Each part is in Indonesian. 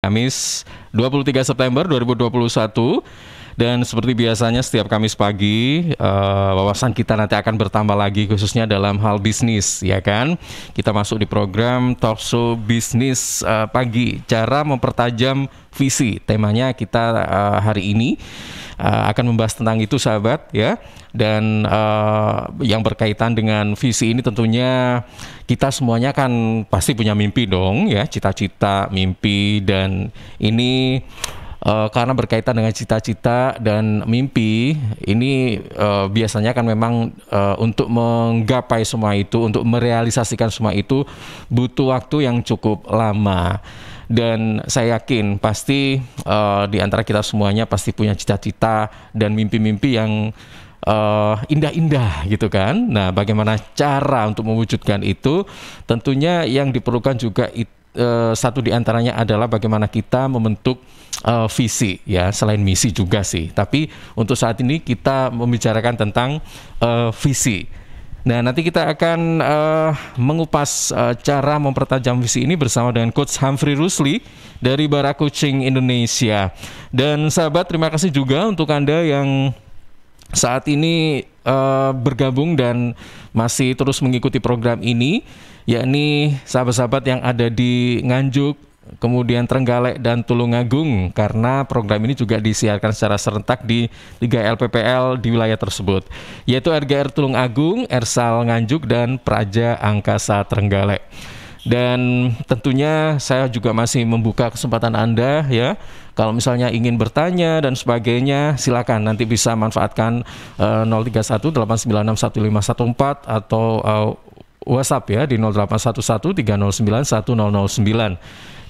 Kamis 23 September 2021. Dan seperti biasanya setiap Kamis pagi wawasan kita nanti akan bertambah lagi, khususnya dalam hal bisnis, ya kan. Kita masuk di program Talkshow Bisnis Pagi, cara mempertajam visi. Temanya kita hari ini akan membahas tentang itu, sahabat, ya. Dan yang berkaitan dengan visi ini tentunya kita semuanya kan pasti punya mimpi dong, ya, cita-cita, mimpi. Dan ini karena berkaitan dengan cita-cita dan mimpi ini biasanya kan memang untuk menggapai semua itu, untuk merealisasikan semua itu butuh waktu yang cukup lama. Dan saya yakin pasti di antara kita semuanya pasti punya cita-cita dan mimpi-mimpi yang indah-indah gitu kan. Nah, bagaimana cara untuk mewujudkan itu? Tentunya yang diperlukan juga satu di antaranya adalah bagaimana kita membentuk visi, ya, selain misi juga sih. Tapi untuk saat ini kita membicarakan tentang visi. Nah, nanti kita akan mengupas cara mempertajam visi ini bersama dengan Coach Humphrey Rusli dari Bara Coaching Indonesia. Dan sahabat, terima kasih juga untuk Anda yang saat ini bergabung dan masih terus mengikuti program ini, yakni sahabat-sahabat yang ada di Nganjuk, kemudian Trenggalek dan Tulungagung, karena program ini juga disiarkan secara serentak di 3 LPPL di wilayah tersebut, yaitu RGR Tulungagung, Ersal Nganjuk, dan Praja Angkasa Trenggalek. Dan tentunya saya juga masih membuka kesempatan Anda, ya, kalau misalnya ingin bertanya dan sebagainya, silakan nanti bisa manfaatkan 031-896-1514 atau WhatsApp, ya, di 0811-309-1009.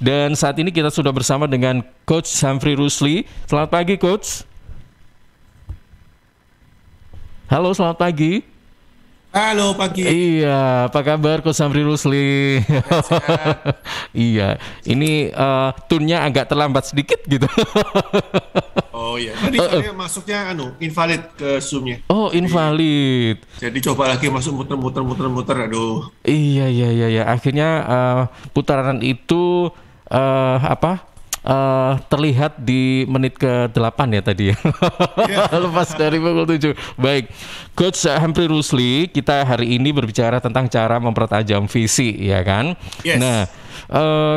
Dan saat ini kita sudah bersama dengan Coach Humphrey Rusli. Selamat pagi, Coach. Halo, selamat pagi. Halo, pagi. Iya, apa kabar Coach Humphrey Rusli? Iya, ini tune-nya agak terlambat sedikit gitu. Oh iya, tadi saya masuknya invalid ke Zoom-nya. Oh, invalid. Jadi coba lagi masuk muter, aduh. Iya. Akhirnya putaran itu terlihat di menit ke-8 ya tadi ya. Lepas dari pukul 7. Baik, Coach Humphrey Rusli, kita hari ini berbicara tentang cara mempertajam visi, ya kan? Yes. Nah,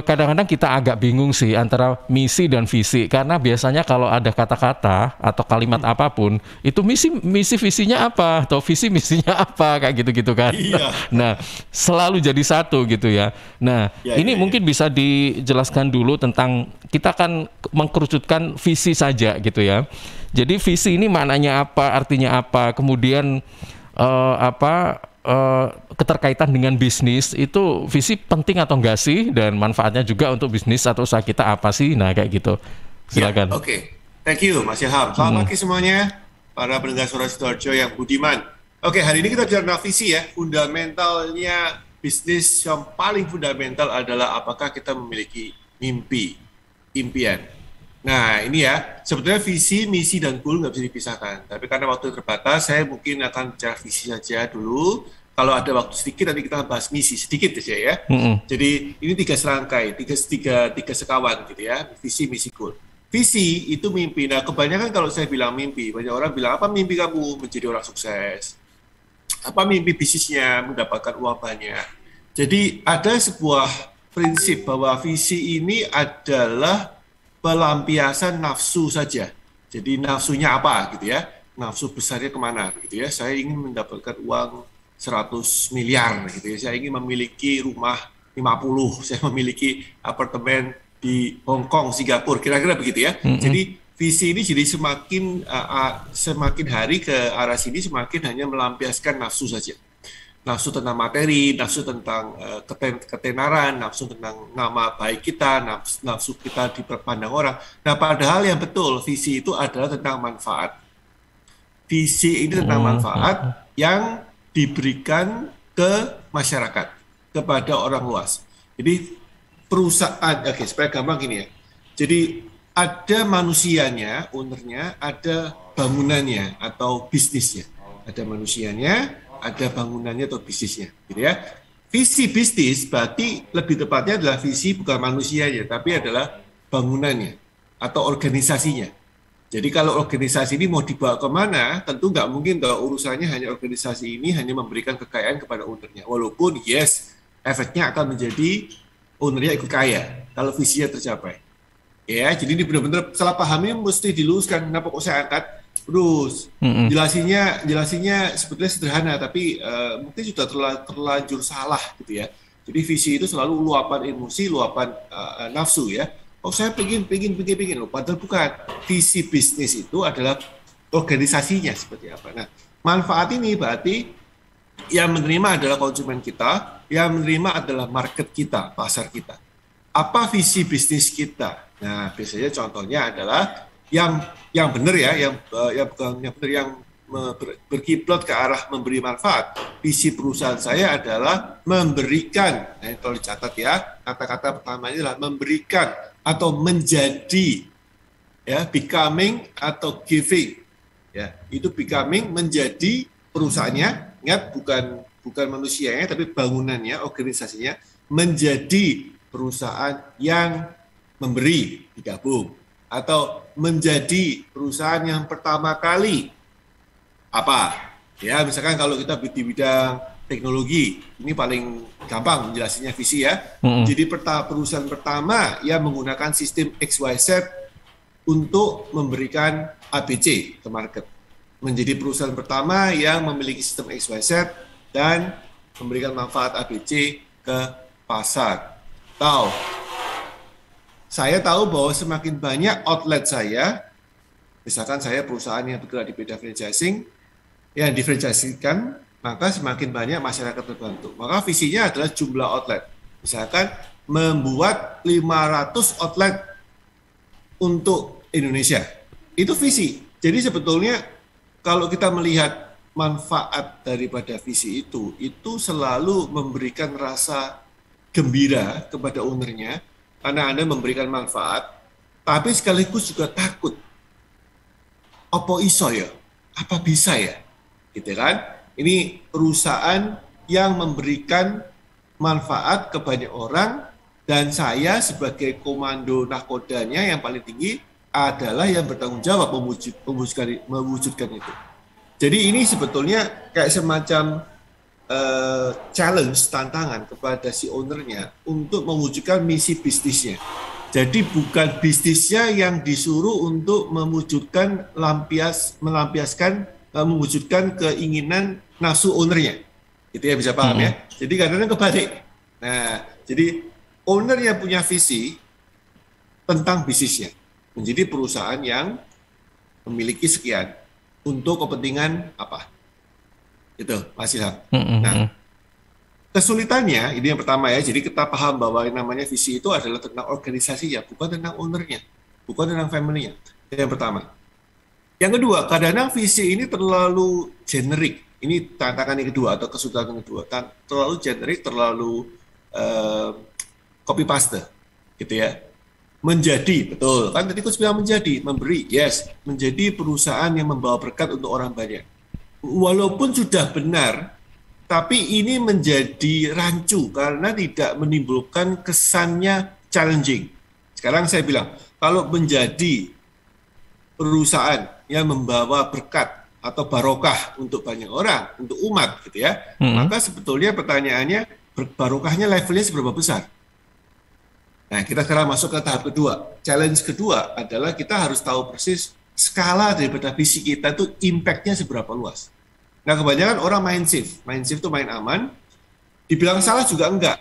kadang-kadang kita agak bingung sih antara misi dan visi, karena biasanya kalau ada kata-kata atau kalimat apapun itu misi visinya apa atau visi misinya apa, kayak gitu-gitu kan. Iya. Nah, selalu jadi satu gitu ya. Nah, ini mungkin bisa dijelaskan dulu tentang, kita kan mengkerucutkan visi saja gitu ya. Jadi visi ini maknanya apa, artinya apa, kemudian keterkaitan dengan bisnis itu, visi penting atau enggak sih, dan manfaatnya juga untuk bisnis atau usaha kita apa sih. Nah, kayak gitu. Silakan. Oke. Thank you, Mas Ilham. Selamat pagi semuanya, para pendengar Suara Sidoarjo yang budiman. Oke, hari ini kita bicara tentang visi, ya. Fundamentalnya bisnis yang paling fundamental adalah apakah kita memiliki mimpi, impian. Nah, ini ya, sebetulnya visi, misi, dan goal nggak bisa dipisahkan. Tapi karena waktu terbatas, saya mungkin akan bicara visi saja dulu. Kalau ada waktu sedikit, nanti kita bahas misi sedikit saja, ya. Jadi ini 3 serangkai, tiga sekawan gitu ya, visi, misi, goal. Visi itu mimpi. Nah, kebanyakan kalau saya bilang mimpi, banyak orang bilang, apa mimpi kamu? Menjadi orang sukses. Apa mimpi bisnisnya? Mendapatkan uang banyak. Jadi ada sebuah prinsip bahwa visi ini adalah pelampiasan nafsu saja. Jadi nafsunya apa gitu ya? Nafsu besarnya kemana gitu ya? Saya ingin mendapatkan uang 100 miliar gitu ya. Saya ingin memiliki rumah 50, saya memiliki apartemen di Hong Kong, Singapura, kira-kira begitu ya. Jadi visi ini jadi semakin hari ke arah sini semakin hanya melampiaskan nafsu saja. Nafsu tentang materi, nafsu tentang ketenaran, nafsu tentang nama baik kita, nafsu kita dipandang orang. Nah, padahal yang betul, visi itu adalah tentang manfaat. Visi ini tentang manfaat yang diberikan ke masyarakat, kepada orang luas. Jadi perusahaan, oke, supaya gampang gini ya. Jadi ada manusianya, ownernya, ada bangunannya atau bisnisnya. Ada manusianya, ada bangunannya atau bisnisnya, gitu ya. Visi bisnis berarti lebih tepatnya adalah visi bukan manusianya, tapi adalah bangunannya atau organisasinya. Jadi kalau organisasi ini mau dibawa kemana, tentu nggak mungkin kalau urusannya hanya organisasi ini hanya memberikan kekayaan kepada ownernya. Walaupun yes, efeknya akan menjadi ownernya ikut kaya kalau visinya tercapai. Ya, jadi ini benar-benar salah pahamnya mesti diluruskan. Kenapa kok saya angkat? Terus jelasinnya sebetulnya sederhana, tapi mungkin sudah terlanjur salah gitu ya. Jadi visi itu selalu luapan emosi, luapan nafsu ya. Oh saya pengen loh. Padahal bukan. Visi bisnis itu adalah organisasinya seperti apa. Nah, manfaat ini berarti yang menerima adalah konsumen kita, yang menerima adalah market kita, pasar kita. Apa visi bisnis kita? Nah, biasanya contohnya adalah yang benar ya, yang benar yang berkiblat ke arah memberi manfaat. Visi perusahaan saya adalah memberikan. Nah, kalau dicatat ya, kata-kata pertamanya adalah memberikan atau menjadi, ya, becoming atau giving, ya, itu becoming menjadi perusahaannya, ingat bukan manusianya tapi bangunannya, organisasinya menjadi perusahaan yang memberi, digabung, atau menjadi perusahaan yang pertama kali apa, ya, misalkan kalau kita di bidang teknologi, ini paling gampang menjelaskannya visi ya. Jadi perusahaan pertama yang menggunakan sistem XYZ untuk memberikan ABC ke market. Menjadi perusahaan pertama yang memiliki sistem XYZ dan memberikan manfaat ABC ke pasar. Saya tahu bahwa semakin banyak outlet saya, misalkan saya perusahaan yang bergerak di bidang franchising, yang difranchisingkan, maka semakin banyak masyarakat terbantu. Maka visinya adalah jumlah outlet. Misalkan membuat 500 outlet untuk Indonesia. Itu visi. Jadi sebetulnya kalau kita melihat manfaat daripada visi itu selalu memberikan rasa gembira kepada ownernya, karena Anda memberikan manfaat, tapi sekaligus juga takut. Apa iso ya? Apa bisa ya? Gitu kan? Ini perusahaan yang memberikan manfaat ke banyak orang, dan saya sebagai komando nahkodanya yang paling tinggi adalah yang bertanggung jawab mewujudkan itu. Jadi ini sebetulnya kayak semacam challenge, tantangan kepada si ownernya untuk mewujudkan misi bisnisnya. Jadi bukan bisnisnya yang disuruh untuk mewujudkan keinginan nafsu ownernya. Itu ya, bisa paham ya. Jadi kadang-kadang kebalik. Nah, jadi owner yang punya visi tentang bisnisnya, menjadi perusahaan yang memiliki sekian untuk kepentingan apa? Itu, Mas Ilham. Nah, kesulitannya ini yang pertama ya. Jadi kita paham bahwa yang namanya visi itu adalah tentang organisasinya, bukan tentang ownernya, bukan tentang family-nya. Yang pertama. Yang kedua, kadang-kadang visi ini terlalu generik. Ini tantangan yang kedua atau kesulitan yang kedua. Terlalu generik, terlalu copy paste, gitu ya. Menjadi, betul. Kan tadi aku bilang menjadi, memberi, yes. Menjadi perusahaan yang membawa berkat untuk orang banyak. Walaupun sudah benar, tapi ini menjadi rancu karena tidak menimbulkan kesannya challenging. Sekarang saya bilang, kalau menjadi perusahaan yang membawa berkat atau barokah untuk banyak orang, untuk umat gitu ya, maka sebetulnya pertanyaannya, barokahnya levelnya seberapa besar? Nah, kita sekarang masuk ke tahap kedua. Challenge kedua adalah kita harus tahu persis skala daripada visi kita itu impact-nya seberapa luas. Nah, kebanyakan orang main safe itu main aman, dibilang salah juga enggak,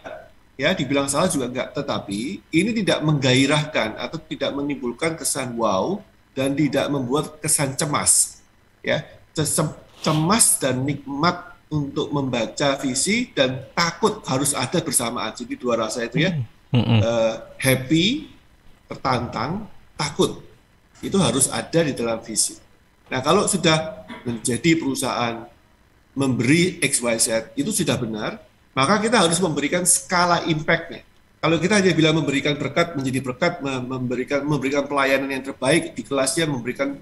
ya, dibilang salah juga enggak, tetapi ini tidak menggairahkan atau tidak menimbulkan kesan wow dan tidak membuat kesan cemas, ya, cemas dan nikmat untuk membaca visi dan takut harus ada bersamaan. Jadi dua rasa itu ya, happy, tertantang, takut, itu harus ada di dalam visi. Nah, kalau sudah menjadi perusahaan memberi XYZ itu sudah benar, maka kita harus memberikan skala impact-nya. Kalau kita hanya bilang memberikan berkat menjadi berkat, memberikan pelayanan yang terbaik di kelasnya, memberikan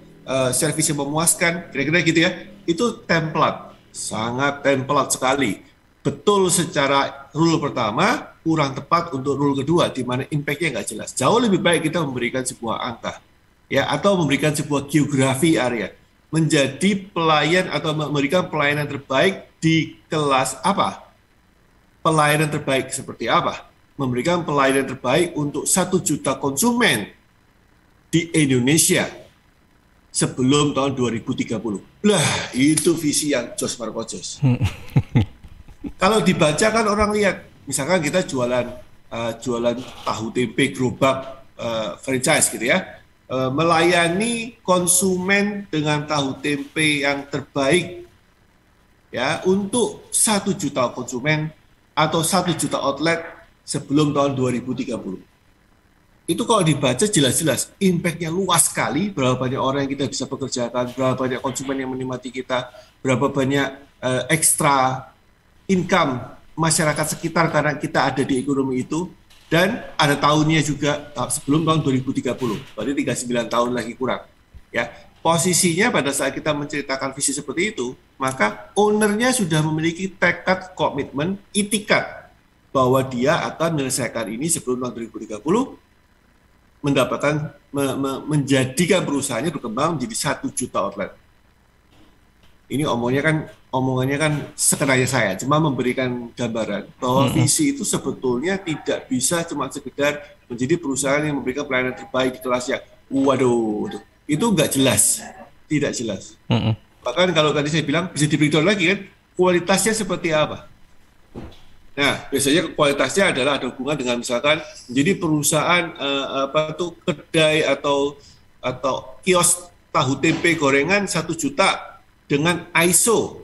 servis yang memuaskan, kira-kira gitu ya, itu template, sangat template sekali. betul secara rule pertama, kurang tepat untuk rule kedua, di mana impact-nya nggak jelas. Jauh lebih baik kita memberikan sebuah angka, ya, atau memberikan sebuah geografi area, menjadi pelayan atau memberikan pelayanan terbaik di kelas apa? Pelayanan terbaik seperti apa? Memberikan pelayanan terbaik untuk 1 juta konsumen di Indonesia sebelum tahun 2030. Lah, itu visi yang Jos Marco Jos. Kalau dibaca kan orang lihat, misalkan kita jualan tahu tempe gerobak franchise gitu ya, melayani konsumen dengan tahu tempe yang terbaik ya untuk 1 juta konsumen atau 1 juta outlet sebelum tahun 2030. Itu kalau dibaca jelas-jelas impact-nya luas sekali, berapa banyak orang yang kita bisa pekerjakan, berapa banyak konsumen yang menikmati kita, berapa banyak ekstra income masyarakat sekitar karena kita ada di ekonomi itu, dan ada tahunnya juga sebelum tahun 2030, berarti 39 tahun lagi kurang. Ya, posisinya pada saat kita menceritakan visi seperti itu, maka ownernya sudah memiliki tekad, komitmen, itikat bahwa dia akan menyelesaikan ini sebelum tahun 2030, mendapatkan menjadikan perusahaannya berkembang menjadi 1 juta outlet. Ini omongannya kan sekenanya saya, cuma memberikan gambaran bahwa visi itu sebetulnya tidak bisa cuma sekedar menjadi perusahaan yang memberikan pelayanan terbaik di kelasnya. Waduh, itu nggak jelas, tidak jelas. Bahkan kalau tadi saya bilang bisa diberitahu lagi kan, kualitasnya seperti apa? Nah, biasanya kualitasnya adalah ada hubungan dengan misalkan menjadi perusahaan kedai atau kios tahu tempe gorengan 1 juta dengan ISO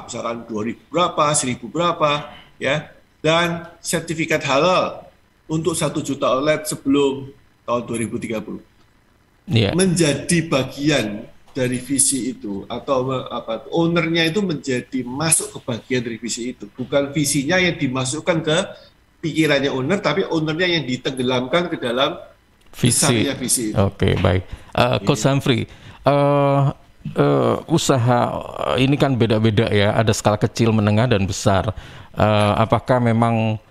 misalkan 2000 berapa, 1000 berapa ya, dan sertifikat halal untuk 1 juta outlet sebelum tahun 2030. Menjadi bagian dari visi itu atau ownernya itu menjadi masuk ke bagian dari visi itu, bukan visinya yang dimasukkan ke pikirannya owner, tapi ownernya yang ditenggelamkan ke dalam visi. Oke, baik. Coach Humphrey, usaha ini kan beda-beda ya, ada skala kecil, menengah dan besar. Apakah memang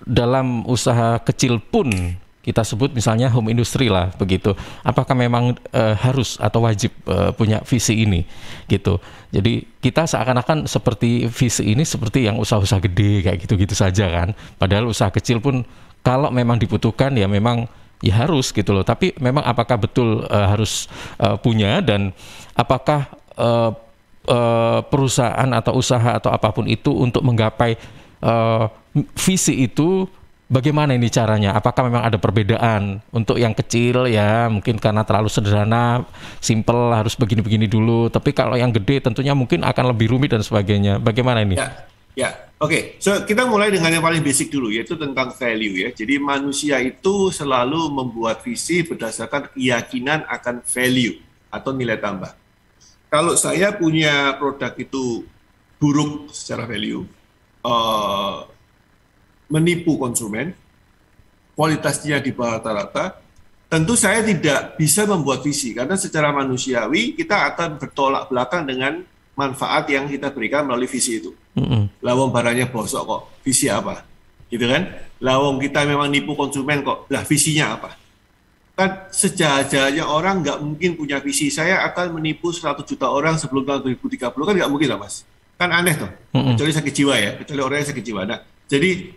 dalam usaha kecil pun kita sebut misalnya home industry lah begitu, apakah memang harus atau wajib punya visi ini gitu? Jadi kita seakan-akan seperti visi ini seperti yang usaha-usaha gede kayak gitu-gitu saja kan, padahal usaha kecil pun kalau memang dibutuhkan ya memang ya harus gitu loh. Tapi memang apakah betul harus punya, dan apakah perusahaan atau usaha atau apapun itu untuk menggapai visi itu, bagaimana ini caranya? Apakah memang ada perbedaan untuk yang kecil ya mungkin karena terlalu sederhana, simple, harus begini-begini dulu. Tapi kalau yang gede tentunya mungkin akan lebih rumit dan sebagainya. Bagaimana ini? Oke. So kita mulai dengan yang paling basic dulu, yaitu tentang value ya. Jadi manusia itu selalu membuat visi berdasarkan keyakinan akan value atau nilai tambah. Kalau saya punya produk itu buruk secara value, menipu konsumen, kualitasnya di bawah rata-rata, tentu saya tidak bisa membuat visi, karena secara manusiawi kita akan bertolak belakang dengan manfaat yang kita berikan melalui visi itu. Lawang barangnya bosok kok, visi apa? Gitu kan? Lawang kita memang nipu konsumen kok, lah visinya apa? Kan sejajarnya orang nggak mungkin punya visi, saya akan menipu 100 juta orang sebelum tahun 2030, kan nggak mungkin lah Mas. Kan aneh tuh, kecuali sakit jiwa ya, kecuali orangnya sakit jiwa. Nah, jadi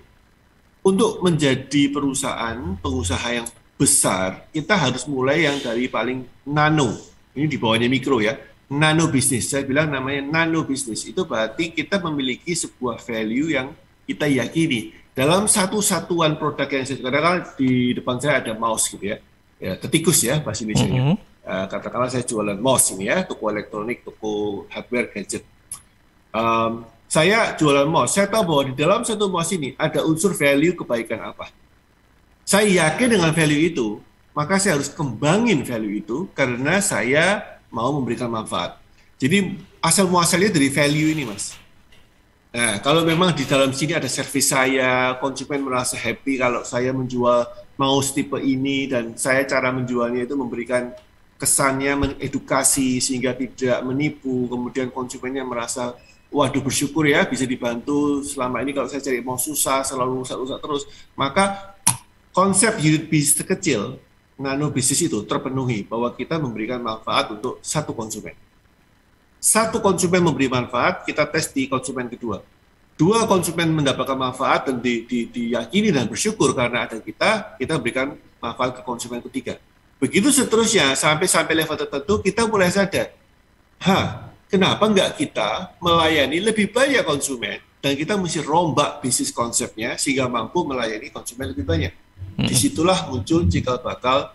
untuk menjadi pengusaha yang besar, kita harus mulai yang dari paling nano. Ini di bawahnya mikro ya. Nano bisnis. Saya bilang namanya nano bisnis. Itu berarti kita memiliki sebuah value yang kita yakini. Dalam satu satuan produk yang saya katakan, di depan saya ada mouse gitu ya. Ya, ketikus ya bahasa Indonesia. Katakanlah saya jualan mouse ini ya, toko elektronik, toko hardware, gadget. Saya jualan mouse, saya tahu bahwa di dalam satu mouse ini ada unsur value kebaikan apa. Saya yakin dengan value itu, maka saya harus kembangin value itu karena saya mau memberikan manfaat. Jadi asal muasalnya dari value ini, Mas. Nah, kalau memang di dalam sini ada servis saya, konsumen merasa happy kalau saya menjual mouse tipe ini, dan saya cara menjualnya itu memberikan kesannya mengedukasi sehingga tidak menipu, kemudian konsumennya merasa waduh bersyukur ya bisa dibantu selama ini kalau saya cari mau susah, selalu usah terus. Maka konsep unit bisnis kecil, nano bisnis itu terpenuhi bahwa kita memberikan manfaat untuk satu konsumen. Satu konsumen memberi manfaat, kita tes di konsumen kedua. Dua konsumen mendapatkan manfaat dan diyakini dan bersyukur karena ada kita berikan manfaat ke konsumen ketiga. Begitu seterusnya sampai level tertentu kita mulai sadar, kenapa nggak kita melayani lebih banyak konsumen dan kita mesti rombak bisnis konsepnya sehingga mampu melayani konsumen lebih banyak. Disitulah muncul cikal bakal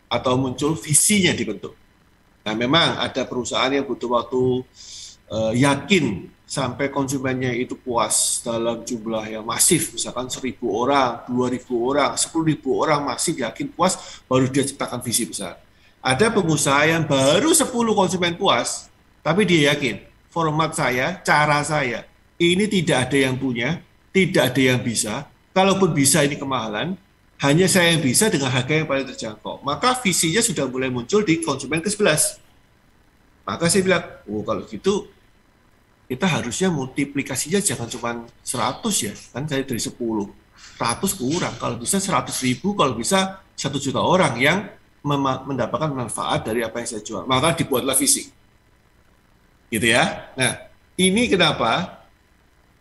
atau muncul visinya dibentuk. Nah memang ada perusahaan yang butuh waktu yakin sampai konsumennya itu puas dalam jumlah yang masif, misalkan 1.000 orang, 2.000 orang, 10.000 orang masif yakin puas, baru dia ciptakan visi besar. Ada pengusaha yang baru 10 konsumen puas, tapi dia yakin, format saya, cara saya, ini tidak ada yang punya, tidak ada yang bisa, kalaupun bisa ini kemahalan, hanya saya yang bisa dengan harga yang paling terjangkau. Maka visinya sudah mulai muncul di konsumen ke-11. Maka saya bilang, kalau gitu, kita harusnya multiplikasinya jangan cuma 100 ya, kan saya dari 10, 100 kurang, kalau bisa 100.000, kalau bisa 1 juta orang yang mendapatkan manfaat dari apa yang saya jual. Maka dibuatlah visi. Gitu ya. Nah, ini kenapa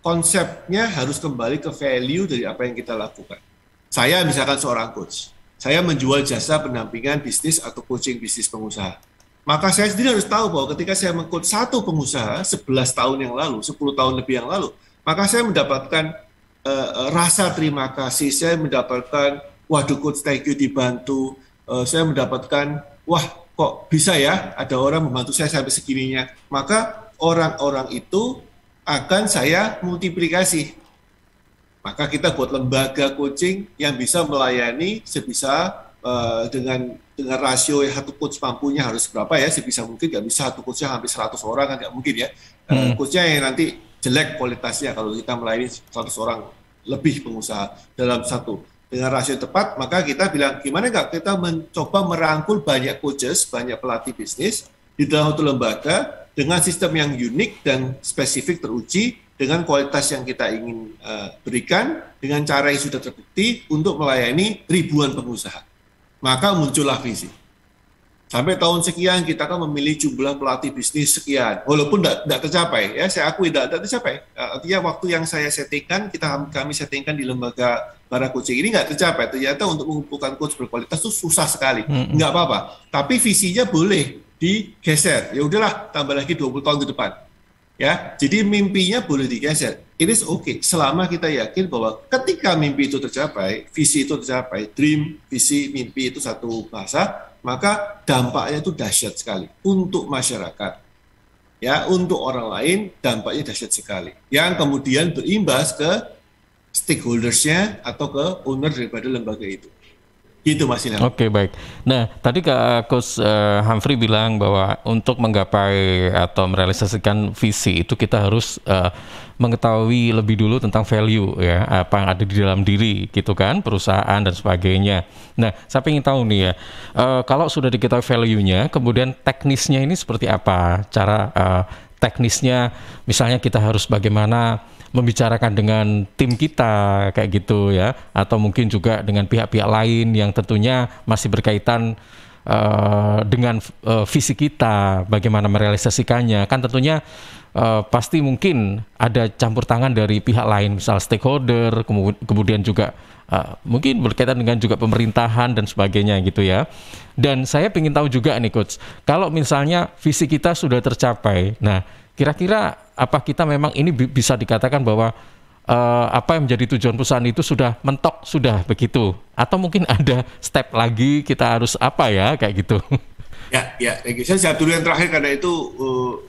konsepnya harus kembali ke value dari apa yang kita lakukan. Saya misalkan seorang coach, saya menjual jasa pendampingan bisnis atau coaching bisnis pengusaha. Maka saya sendiri harus tahu bahwa ketika saya meng-coach satu pengusaha 11 tahun yang lalu, 10 tahun lebih yang lalu, maka saya mendapatkan rasa terima kasih, saya mendapatkan, waduh coach thank you dibantu, saya mendapatkan, wah kok bisa ya ada orang membantu saya sampai segininya. Maka orang-orang itu akan saya multiplikasi. Maka kita buat lembaga coaching yang bisa melayani sebisa dengan rasio yang satu coach mampunya harus berapa ya, sebisa mungkin. Nggak bisa satu coachnya hampir 100 orang kan nggak mungkin ya. Coachnya yang nanti jelek kualitasnya kalau kita melayani 100 orang lebih pengusaha dalam satu. Dengan rasio tepat, maka kita bilang gimana nggak kita mencoba merangkul banyak coaches, banyak pelatih bisnis di dalam satu lembaga dengan sistem yang unik dan spesifik teruji dengan kualitas yang kita ingin berikan dengan cara yang sudah terbukti untuk melayani ribuan pengusaha. Maka muncullah visi. Sampai tahun sekian kita kan memilih jumlah pelatih bisnis sekian, walaupun tidak tercapai. Ya, saya akui tidak tercapai. Artinya waktu yang saya settingkan, kami settingkan di lembaga para coaching ini nggak tercapai. Ternyata untuk mengumpulkan coach berkualitas itu susah sekali. Nggak apa-apa. Tapi visinya boleh digeser. Ya udahlah, tambah lagi 20 tahun ke depan. Ya, jadi mimpinya boleh digeser. It is okay selama kita yakin bahwa ketika mimpi itu tercapai, visi itu tercapai, dream, visi, mimpi itu satu bahasa, maka dampaknya itu dahsyat sekali untuk masyarakat. Ya, untuk orang lain dampaknya dahsyat sekali. Yang kemudian berimbas ke stakeholders-nya atau ke owner daripada lembaga itu. Gitu Mas Ilham. Oke, baik. Nah, tadi Coach Humphrey bilang bahwa untuk menggapai atau merealisasikan visi itu kita harus mengetahui lebih dulu tentang value ya, apa yang ada di dalam diri gitu kan, perusahaan dan sebagainya. Nah, saya ingin tahu nih ya, kalau sudah diketahui value-nya, kemudian teknisnya ini seperti apa? Cara teknisnya, misalnya kita harus bagaimana membicarakan dengan tim kita kayak gitu ya, atau mungkin juga dengan pihak-pihak lain yang tentunya masih berkaitan dengan visi kita, bagaimana merealisasikannya. Kan tentunya pasti mungkin ada campur tangan dari pihak lain, misal stakeholder, kemudian juga mungkin berkaitan dengan juga pemerintahan dan sebagainya gitu ya. Dan saya ingin tahu juga nih Coach, kalau misalnya visi kita sudah tercapai, nah kira-kira apa kita memang ini bisa dikatakan bahwa apa yang menjadi tujuan perusahaan itu sudah mentok, sudah begitu? Atau mungkin ada step lagi kita harus apa ya, kayak gitu? Ya, saya jawab dulu yang terakhir karena itu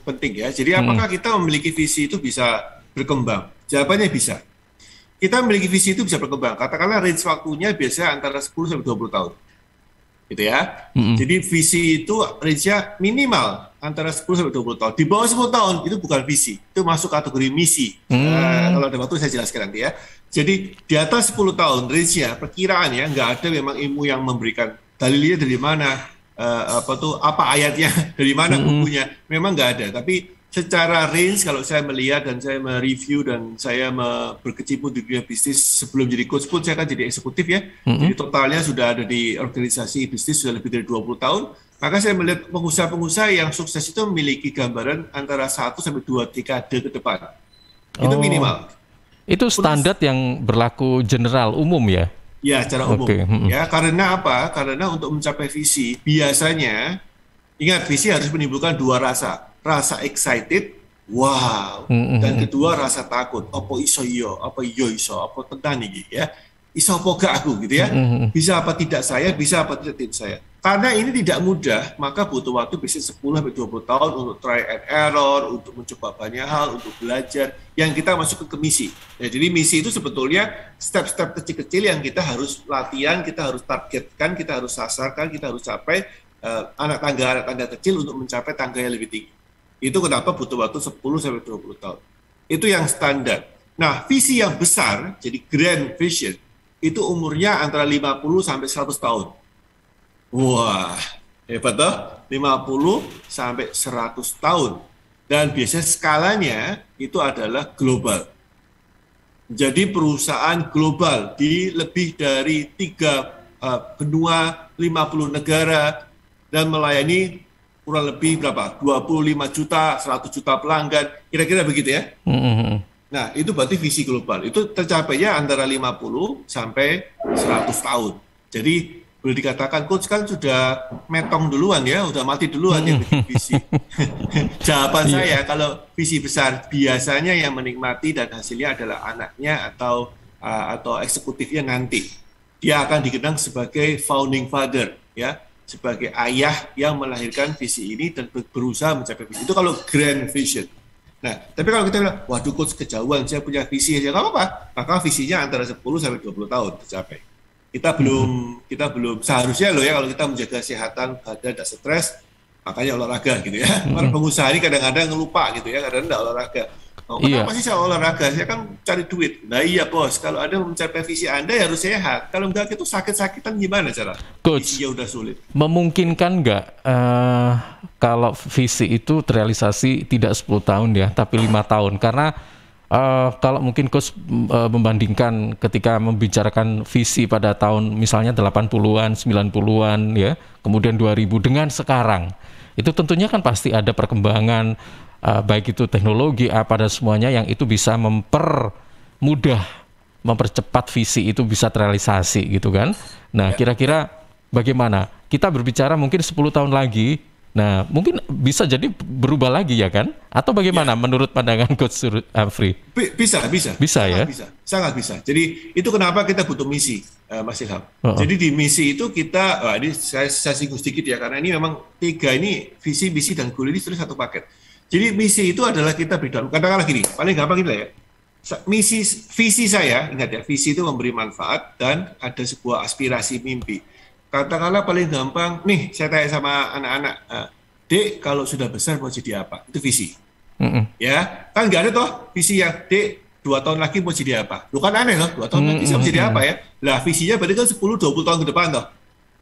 penting ya. Jadi apakah kita memiliki visi itu bisa berkembang? Jawabannya bisa. Kita memiliki visi itu bisa berkembang. Katakanlah range waktunya biasanya antara 10 sampai 20 tahun. Gitu ya. Jadi visi itu range-nya minimal antara 10 sampai 20 tahun. Di bawah 10 tahun itu bukan visi, itu masuk kategori misi. Kalau ada waktu saya jelaskan nanti ya. Jadi di atas 10 tahun range-nya, perkiraan ya, nggak ada memang ilmu yang memberikan dalilnya dari mana, apa ayatnya, dari mana bukunya, memang nggak ada. Tapi secara range kalau saya melihat dan saya mereview dan saya berkecimpung di dunia bisnis sebelum jadi coach pun saya kan jadi eksekutif ya. Jadi totalnya sudah ada di organisasi bisnis sudah lebih dari 20 tahun. Maka saya melihat pengusaha-pengusaha yang sukses itu memiliki gambaran antara 1 sampai 2 dekade ke depan. Itu minimal. Itu standar yang berlaku general umum ya? Ya, secara umum. Ya, karena apa? Karena untuk mencapai visi biasanya ingat visi harus menimbulkan 2 rasa. Rasa excited, wow, dan kedua rasa takut. Apa iso iyo, apa iyo iso, apa tenan iki ya. Iso apa gak aku gitu ya. Bisa apa tidak saya, bisa apa tidak saya. Karena ini tidak mudah, maka butuh waktu bisa 10-20 tahun untuk try and error, untuk mencoba banyak hal, untuk belajar. Yang kita masuk ke misi. Ya, jadi misi itu sebetulnya step-step kecil-kecil yang kita harus latihan, kita harus targetkan, kita harus sasarkan, kita harus capai anak tangga kecil untuk mencapai tangga yang lebih tinggi. Itu kenapa butuh waktu 10-20 tahun. Itu yang standar. Nah, visi yang besar, jadi grand vision, itu umurnya antara 50-100 tahun. Wah, hebat toh? 50-100 tahun. Dan biasanya skalanya itu adalah global. Jadi perusahaan global di lebih dari 3 benua, 50 negara, dan melayani kurang lebih berapa? 25 juta, 100 juta pelanggan, kira-kira begitu ya. Nah, itu berarti visi global. Itu tercapainya antara 50 sampai 100 tahun. Jadi, boleh dikatakan coach kan sudah metong duluan ya, udah mati duluan ya bikin visi. Jawaban saya, kalau visi besar, biasanya yang menikmati dan hasilnya adalah anaknya atau eksekutifnya nanti. Dia akan dikenang sebagai founding father, ya, sebagai ayah yang melahirkan visi ini dan berusaha mencapai visi. Itu kalau grand vision. Nah, tapi kalau kita bilang, waduh coach kejauhan, saya punya visi aja, nggak apa-apa. Maka visinya antara 10-20 tahun tercapai. Kita belum seharusnya loh ya, kalau kita menjaga kesehatan, badan, tidak stres, makanya olahraga gitu ya. Para pengusaha ini kadang-kadang ngelupa gitu ya, kadang-kadang tidak olahraga. Oh, kenapa sih saya olahraga? Saya kan cari duit. Nah iya bos, kalau Anda mencapai visi Anda ya harus sehat. Kalau enggak itu sakit-sakitan gimana cara? Coach, visinya udah sulit. Memungkinkan nggak kalau visi itu terrealisasi tidak 10 tahun ya, tapi 5 tahun? Karena kalau mungkin Coach membandingkan ketika membicarakan visi pada tahun misalnya 80-an, 90-an ya, kemudian 2000 dengan sekarang. Itu tentunya kan pasti ada perkembangan baik itu teknologi apa dan semuanya yang itu bisa mempermudah, mempercepat visi itu bisa terrealisasi gitu kan. Nah, kira-kira bagaimana? Kita berbicara mungkin 10 tahun lagi, nah mungkin bisa jadi berubah lagi ya kan? Atau bagaimana menurut pandangan Coach Humphrey? Bisa ya? Sangat bisa. Jadi itu kenapa kita butuh misi, Mas Ilham. Jadi di misi itu kita, ini saya singgung sedikit ya, karena ini memang 3 ini, visi, misi, dan goal ini sudah satu paket. Jadi misi itu adalah kita berdalam, katakanlah gini, paling gampang gini lah ya. Visi saya, ingat ya, visi itu memberi manfaat dan ada sebuah aspirasi mimpi. Katakanlah paling gampang, nih saya tanya sama anak-anak, Dek kalau sudah besar mau jadi apa? Itu visi. Ya, kan nggak ada toh visi yang Dek 2 tahun lagi mau jadi apa? Lu kan aneh loh, 2 tahun lagi saya mau jadi apa ya? Lah visinya berarti kan 10-20 tahun ke depan toh.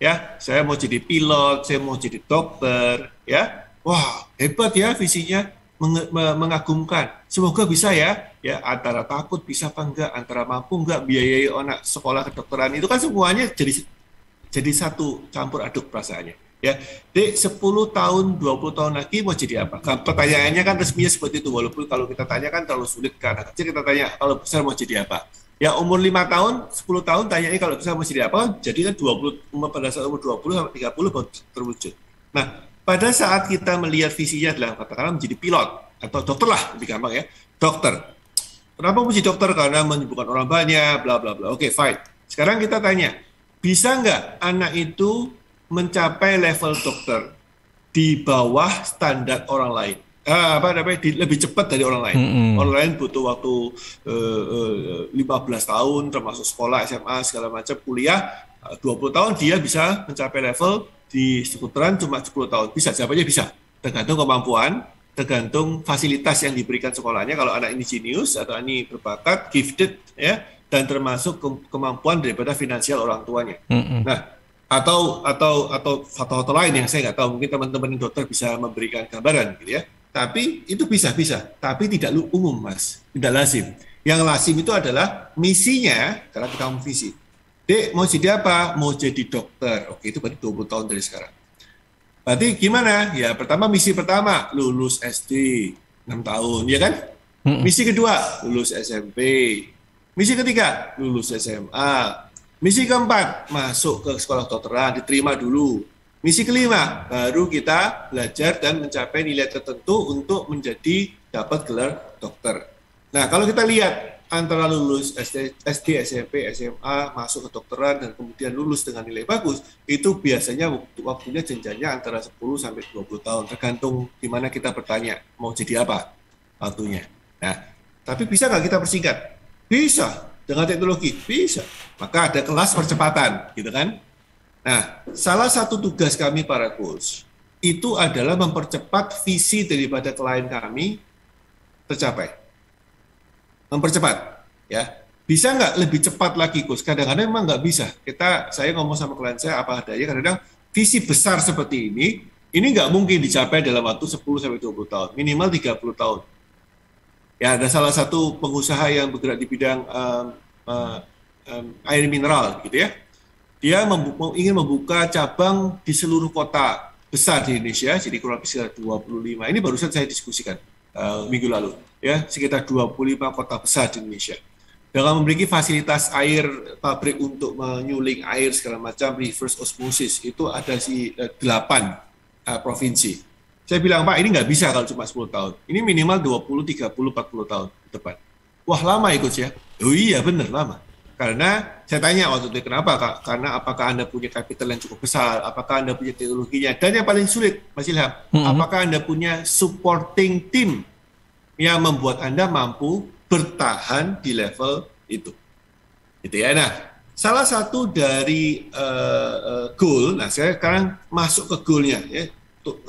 Ya, saya mau jadi pilot, saya mau jadi dokter, ya. Wah, hebat ya visinya, mengagumkan. Semoga bisa ya, antara takut bisa apa enggak, antara mampu enggak biayai anak sekolah kedokteran, itu kan semuanya jadi satu campur aduk perasaannya. Ya, Dek 10 tahun, 20 tahun lagi mau jadi apa? Pertanyaannya kan resminya seperti itu, walaupun kalau kita tanya kan terlalu sulit ke anak kecil, kita tanya kalau besar mau jadi apa? Ya umur 5 tahun, 10 tahun tanyanya kalau besar mau jadi apa? Jadi kan 20, pada saat umur 20 sampai 30 baru terwujud. Nah, pada saat kita melihat visinya adalah katakanlah menjadi pilot atau dokter lah, lebih gampang ya, dokter. Kenapa mesti dokter? Karena menyembuhkan orang banyak, bla bla bla. Oke, fine. Sekarang kita tanya, bisa nggak anak itu mencapai level dokter di bawah standar orang lain? Lebih cepat dari orang lain. Orang lain butuh waktu 15 tahun, termasuk sekolah, SMA, segala macam, kuliah, 20 tahun dia bisa mencapai level di kedokteran cuma 10 tahun. Bisa, jawabannya bisa. Tergantung kemampuan, tergantung fasilitas yang diberikan sekolahnya. Kalau anak ini jenius atau ini berbakat, gifted, ya, dan termasuk kemampuan daripada finansial orang tuanya. Nah, atau faktor lain yang saya nggak tahu, mungkin teman-teman dokter bisa memberikan gambaran, gitu ya. Tapi itu bisa, tapi tidak umum, Mas. Tidak lazim. Yang lazim itu adalah misinya, karena kita mau visi. Dek, mau jadi apa? Mau jadi dokter. Oke, itu berarti 20 tahun dari sekarang. Berarti gimana? Ya, pertama, misi pertama, lulus SD 6 tahun, ya kan? Misi kedua, lulus SMP. Misi ketiga, lulus SMA. Misi keempat, masuk ke sekolah kedokteran, diterima dulu. Misi kelima, baru kita belajar dan mencapai nilai tertentu untuk menjadi dapat gelar dokter. Nah, kalau kita lihat antara lulus SD, SMP, SMA, masuk ke kedokteran, dan kemudian lulus dengan nilai bagus, itu biasanya waktunya jenjangnya antara 10 sampai 20 tahun, tergantung di mana kita bertanya, mau jadi apa waktunya. Nah, tapi bisa nggak kita persingkat? Bisa, dengan teknologi, bisa. Maka ada kelas percepatan, gitu kan? Nah, salah satu tugas kami para coach itu adalah mempercepat visi daripada klien kami tercapai. Mempercepat, ya. Bisa nggak lebih cepat lagi, coach? Kadang-kadang memang nggak bisa. Saya ngomong sama klien saya apa adanya, kadang-kadang visi besar seperti ini nggak mungkin dicapai dalam waktu 10-20 tahun, minimal 30 tahun. Ya, ada salah satu pengusaha yang bergerak di bidang air mineral, gitu ya. Dia ingin membuka cabang di seluruh kota besar di Indonesia, jadi kurang lebih sekitar 25. Ini barusan saya diskusikan minggu lalu, ya, sekitar 25 kota besar di Indonesia. Dengan memiliki fasilitas air, pabrik untuk menyuling air segala macam, reverse osmosis, itu ada 8 provinsi. Saya bilang, Pak, ini nggak bisa kalau cuma 10 tahun. Ini minimal 20, 30, 40 tahun ke depan. Wah, lama ya, Coach ya? Oh iya, benar, lama. Karena saya tanya waktu itu, kenapa, Kak? Karena apakah Anda punya kapital yang cukup besar? Apakah Anda punya teknologinya? Dan yang paling sulit, Mas Ilham, apakah Anda punya supporting team yang membuat Anda mampu bertahan di level itu? Gitu ya. Nah, salah satu dari goal, nah saya sekarang masuk ke goalnya. Ya.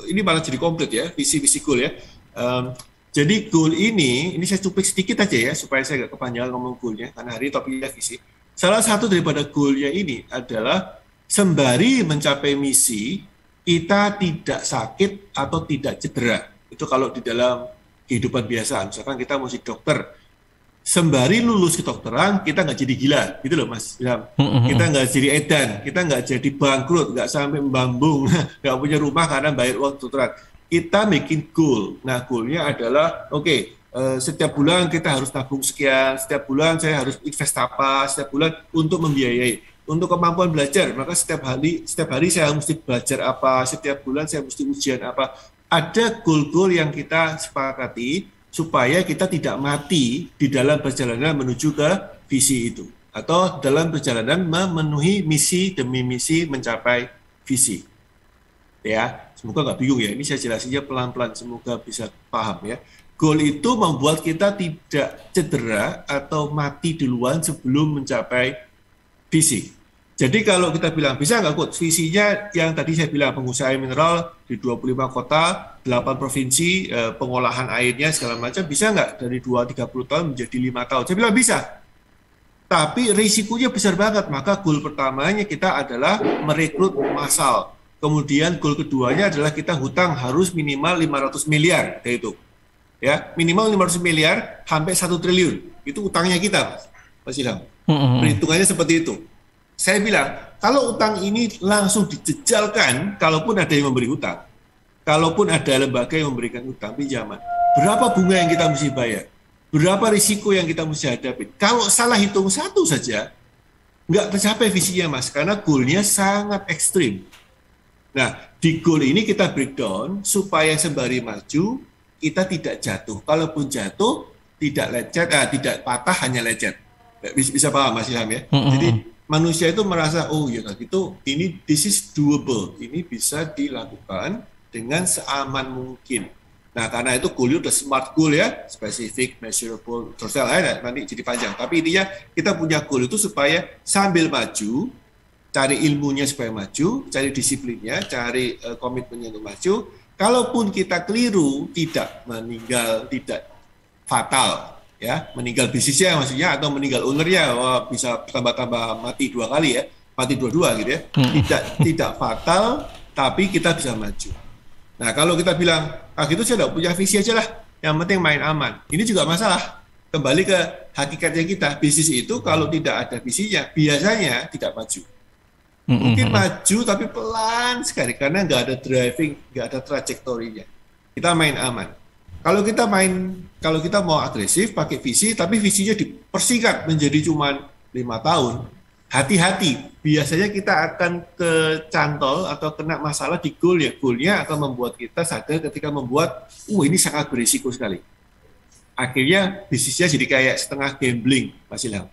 Ini malah jadi komplit ya, visi-visi goal ya. Jadi goal ini saya cuplik sedikit aja ya, supaya saya nggak kepanjangan ngomong goalnya, karena hari ini topiknya visi. Salah satu daripada goalnya ini adalah sembari mencapai misi, kita tidak sakit atau tidak cedera. Itu kalau di dalam kehidupan biasa, misalkan kita mau jadi dokter, sembari lulus kedokteran, kita nggak jadi gila, gitu loh Mas Ilham. Kita nggak jadi edan, kita nggak jadi bangkrut, nggak sampai membambung, nggak punya rumah karena bayar uang kedokteran. Kita bikin goal. Nah, goalnya adalah, setiap bulan kita harus tabung sekian, setiap bulan saya harus invest apa, setiap bulan untuk membiayai. Untuk kemampuan belajar, maka setiap hari saya mesti belajar apa, setiap bulan saya mesti ujian apa. Ada goal-goal yang kita sepakati supaya kita tidak mati di dalam perjalanan menuju ke visi itu. Atau dalam perjalanan memenuhi misi demi misi mencapai visi. Ya, semoga nggak bingung ya, ini saya jelasinnya pelan-pelan, semoga bisa paham ya. Goal itu membuat kita tidak cedera atau mati duluan sebelum mencapai visi. Jadi kalau kita bilang, bisa nggak Coach, visinya yang tadi saya bilang, pengusaha mineral di 25 kota, 8 provinsi, pengolahan airnya segala macam, bisa nggak dari 2-30 tahun menjadi 5 tahun? Saya bilang bisa. Tapi risikonya besar banget, maka goal pertamanya kita adalah merekrut massal. Kemudian goal keduanya adalah kita hutang harus minimal 500 miliar, kayak itu. Ya, minimal 500 miliar sampai 1 triliun. Itu utangnya kita, Mas Ilham. Perhitungannya seperti itu. Saya bilang, kalau utang ini langsung dijejalkan, kalaupun ada yang memberi hutang, kalaupun ada lembaga yang memberikan hutang pinjaman, berapa bunga yang kita mesti bayar? Berapa risiko yang kita mesti hadapi? Kalau salah hitung satu saja, nggak tercapai visinya, Mas, karena goalnya sangat ekstrim. Nah, di goal ini kita breakdown supaya sembari maju, kita tidak jatuh. Kalaupun jatuh, tidak lecet, tidak patah, hanya lecet. Bisa paham Mas Ilham ya? Jadi manusia itu merasa, oh ya gitu, this is doable. Ini bisa dilakukan dengan seaman mungkin. Nah, karena itu goal udah smart goal ya, specific, measurable, terus nanti jadi panjang. Tapi intinya kita punya goal itu supaya sambil maju, cari ilmunya supaya maju, cari disiplinnya, cari komitmennya untuk maju. Kalaupun kita keliru, tidak meninggal, tidak fatal, ya, meninggal bisnisnya maksudnya atau meninggal ownernya, bisa tambah-tambah mati 2 kali ya, mati 2-2 gitu ya. Tidak fatal, tapi kita bisa maju. Nah, kalau kita bilang, gitu saya tidak punya visi aja lah, yang penting main aman. Ini juga masalah. Kembali ke hakikatnya kita, bisnis itu kalau tidak ada visinya, biasanya tidak maju. Mungkin maju tapi pelan sekali, karena nggak ada driving, nggak ada trajektorinya. Kita main aman. Kalau kita mau agresif, pakai visi, tapi visinya dipersingkat menjadi cuma 5 tahun, hati-hati, biasanya kita akan kecantol atau kena masalah di goal ya. Goalnya akan membuat kita sadar ketika membuat, ini sangat berisiko sekali. Akhirnya bisnisnya jadi kayak setengah gambling, Mas Ilham.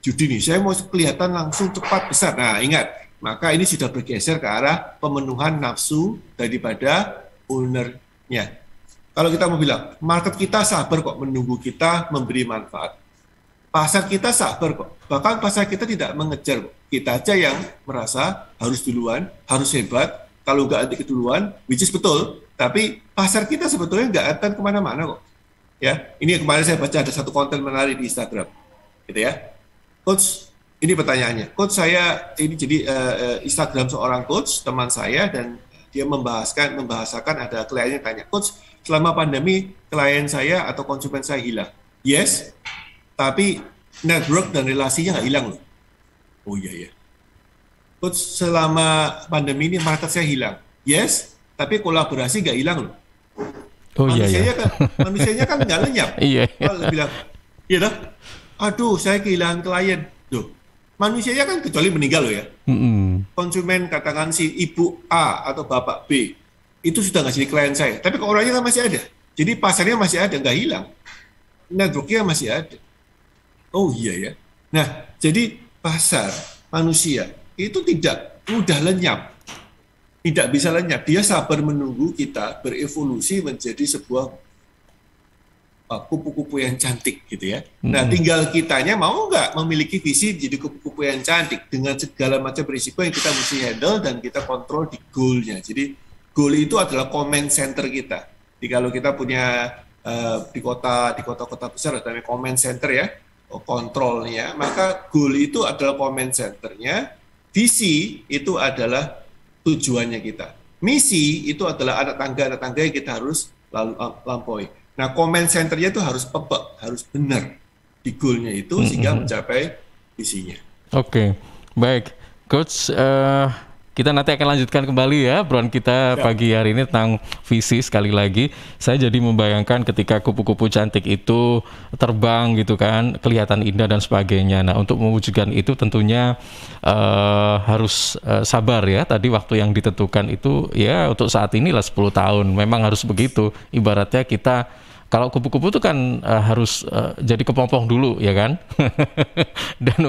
Judi nih, saya mau kelihatan langsung cepat besar. Nah ingat, maka ini sudah bergeser ke arah pemenuhan nafsu daripada ownernya. Kalau kita mau bilang, market kita sabar kok menunggu kita memberi manfaat. Pasar kita sabar kok. Bahkan pasar kita tidak mengejar kok. Kita aja yang merasa harus duluan, harus hebat. Kalau nggak ada keduluan, which is betul. Tapi pasar kita sebetulnya nggak akan kemana-mana kok. Ya, ini kemarin saya baca ada satu konten menarik di Instagram, gitu ya. Coach, ini pertanyaannya. Coach saya ini jadi Instagram seorang coach teman saya dan dia membahasakan ada kliennya tanya, Coach, selama pandemi klien saya atau konsumen saya hilang. Yes. Tapi network dan relasinya nggak hilang loh. Oh iya. Coach, selama pandemi ini market saya hilang. Yes, tapi kolaborasi nggak hilang loh. Oh manusianya iya. Manusianya kan nggak lenyap. Iya. Kalau bilang, iya dah. Aduh, saya kehilangan klien. Loh, manusianya kan kecuali meninggal loh ya. Konsumen katakan si ibu A atau bapak B itu sudah nggak jadi klien saya. Tapi orangnya kan masih ada. Jadi pasarnya masih ada, nggak hilang. Networknya masih ada. Oh iya ya. Nah, jadi pasar manusia itu tidak mudah lenyap. Tidak bisa lenyap. Dia sabar menunggu kita berevolusi menjadi sebuah kupu-kupu yang cantik gitu ya. Nah, tinggal kitanya mau nggak memiliki visi jadi kupu-kupu yang cantik dengan segala macam risiko yang kita mesti handle dan kita kontrol di goal-nya. Jadi goal itu adalah command center kita. Jadi kalau kita punya di kota-kota besar ada command center ya. Kontrolnya, maka goal itu adalah command centernya, visi itu adalah tujuannya kita, misi itu adalah anak tangga yang kita harus lampaui. Nah, command centernya itu harus pepek, harus benar di goalnya itu sehingga mencapai visinya. Oke, baik, Coach. Kita nanti akan lanjutkan kembali ya obrolan kita pagi hari ini tentang visi. Sekali lagi saya jadi membayangkan ketika kupu-kupu cantik itu terbang gitu kan, kelihatan indah dan sebagainya. Nah, untuk mewujudkan itu tentunya harus sabar ya. Tadi waktu yang ditentukan itu ya untuk saat inilah 10 tahun. Memang harus begitu. Ibaratnya kita kalau kupu-kupu itu kan harus jadi kepompong dulu ya kan. Dan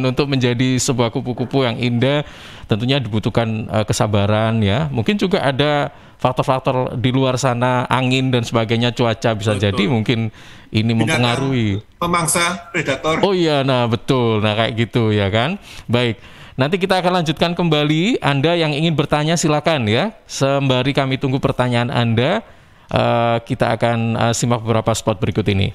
untuk menjadi sebuah kupu-kupu yang indah tentunya dibutuhkan kesabaran ya. Mungkin juga ada faktor-faktor di luar sana, angin dan sebagainya, cuaca bisa jadi mungkin ini mempengaruhi. Pemangsa, predator. Oh iya, nah betul. Nah kayak gitu ya kan. Baik. Nanti kita akan lanjutkan kembali. Anda yang ingin bertanya silakan ya. Sembari kami tunggu pertanyaan Anda. Kita akan simak beberapa spot berikut ini.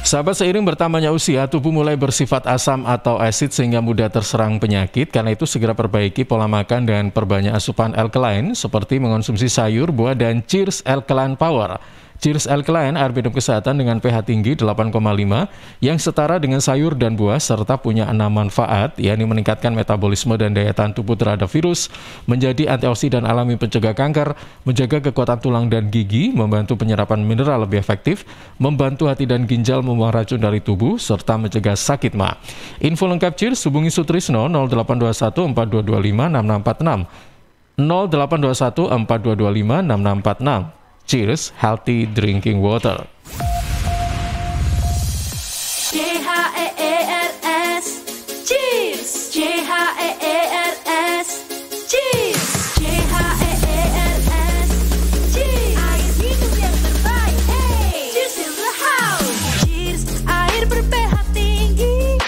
Sahabat, seiring bertambahnya usia, tubuh mulai bersifat asam atau asid sehingga mudah terserang penyakit. Karena itu segera perbaiki pola makan dan perbanyak asupan alkaline seperti mengonsumsi sayur, buah, dan Cheers Alkaline Power. Cheers Alkaline, air minum kesehatan dengan pH tinggi 8,5 yang setara dengan sayur dan buah serta punya 6 manfaat, yakni meningkatkan metabolisme dan daya tahan tubuh terhadap virus, menjadi antioksidan alami pencegah kanker, menjaga kekuatan tulang dan gigi, membantu penyerapan mineral lebih efektif, membantu hati dan ginjal membuang racun dari tubuh, serta mencegah sakit ma. Info lengkap Cheers hubungi Sutrisno 0821 4225 6646 0821 4225 6646. Cheers, healthy drinking water. CHEERS, cheers. CHEERS, cheers. CHEERS, cheers. Air hidup yang terbaik. Hey, cheers in the house. Cheers, air ber-pH tinggi.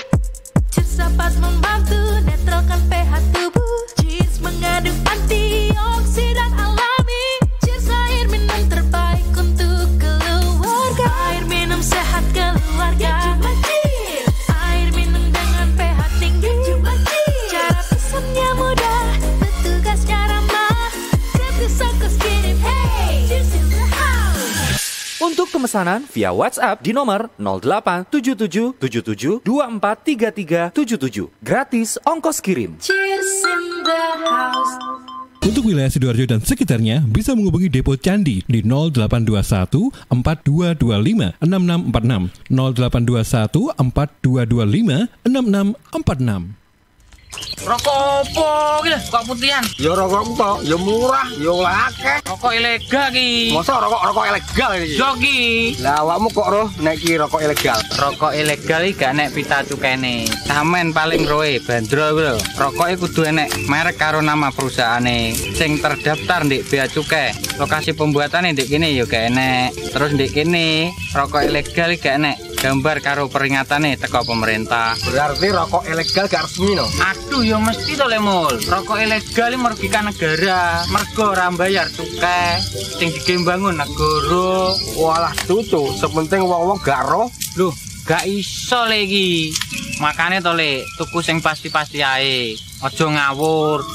Cheers dapat membantu netralkan pH tubuh. Cheers mengandung antioksidan alami. Cheers air minum terbaik untuk keluarga. Air minum Untuk pemesanan via WhatsApp di nomor 087777243377. Gratis ongkos kirim. Cheers in the house. Untuk wilayah Sidoarjo dan sekitarnya bisa menghubungi Depo Candi di 0821 4225 6646 0821 4225 6646. Rokok opo iki lho, kok putihan? Ya rokok empok, ya murah, ya akeh. Rokok ilegal ki. Masa rokok ilegal iki? Yo ki. Lah awakmu kok roh nek iki rokok ilegal? Rokok ilegal iki gak nek pita cukene. Samen paling roe bandrol kuwi lho. Rokoke kudu enek merek karo nama perusahaane sing terdaftar ndek bea cukai. Lokasi pembuatane ndek kene ya gak enek. Terus ndek kene rokok ilegal gak enek gambar karo peringatane teko pemerintah. Berarti rokok ilegal gak resmi no? Aduh ya mesti to Le Mul. Rokok ilegal iki merugikan negara. Mergo ora bayar cukai sing digembangun negara. Walah tutu, sepenting wong-wong gak roh. Loh, gak iso Le iki. Makane to Le, tuku sing pasti-pasti ae. Aja ngawur.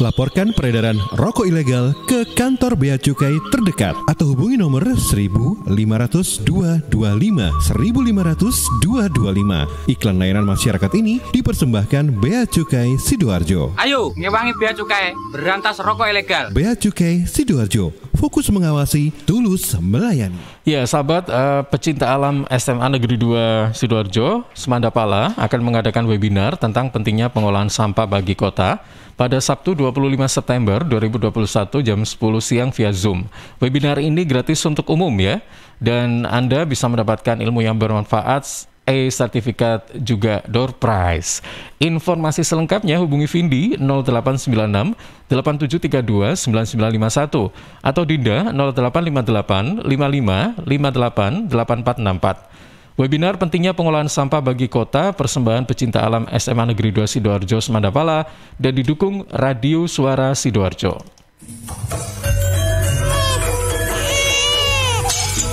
Laporkan peredaran rokok ilegal ke kantor Bea Cukai terdekat atau hubungi nomor 1.500 225 1.500 225. Iklan layanan masyarakat ini dipersembahkan Bea Cukai Sidoarjo. Ayo, ngewangi bea cukai, berantas rokok ilegal. Bea Cukai Sidoarjo, fokus mengawasi, tulus melayani. Ya, sahabat pecinta alam SMA Negeri 2 Sidoarjo, Semandapala akan mengadakan webinar tentang pentingnya pengolahan sampah bagi kota pada Sabtu 25 September 2021 jam 10 siang via Zoom. Webinar ini gratis untuk umum ya, dan Anda bisa mendapatkan ilmu yang bermanfaat, sertifikat juga door prize. Informasi selengkapnya hubungi Vindi 0896 8732 9951 atau Dinda 0858 55 58 8464. Webinar pentingnya pengolahan sampah bagi kota, persembahan pecinta alam SMA Negeri 2 Sidoarjo Semandapala dan didukung Radio Suara Sidoarjo.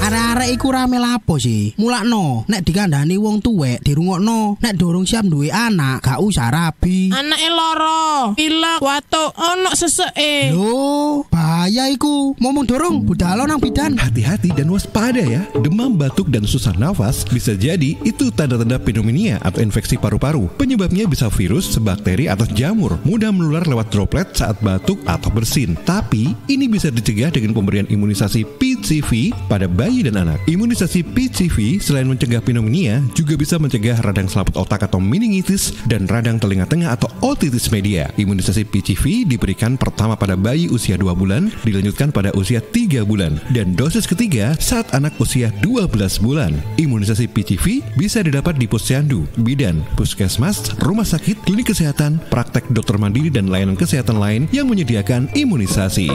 Arek-arek iku rame lapo sih? Mulakno, nek dikandani wong tuwek dirungokno, nek durung siap duwe anak, gak usah rabi. Anake loro, pilek, watuk, ono seseke. Loh, bahaya iku. Momong dorong budalo nang bidan. Hati-hati dan waspada ya. Demam, batuk, dan susah nafas bisa jadi itu tanda-tanda pneumonia atau infeksi paru-paru. Penyebabnya bisa virus, bakteri, atau jamur. Mudah menular lewat droplet saat batuk atau bersin. Tapi, ini bisa dicegah dengan pemberian imunisasi PCV pada bayi dan anak. Imunisasi PCV selain mencegah pneumonia, juga bisa mencegah radang selaput otak atau meningitis dan radang telinga tengah atau otitis media. Imunisasi PCV diberikan pertama pada bayi usia 2 bulan, dilanjutkan pada usia 3 bulan, dan dosis ketiga saat anak usia 12 bulan. Imunisasi PCV bisa didapat di posyandu, bidan, puskesmas, rumah sakit, klinik kesehatan, praktek dokter mandiri, dan layanan kesehatan lain yang menyediakan imunisasi.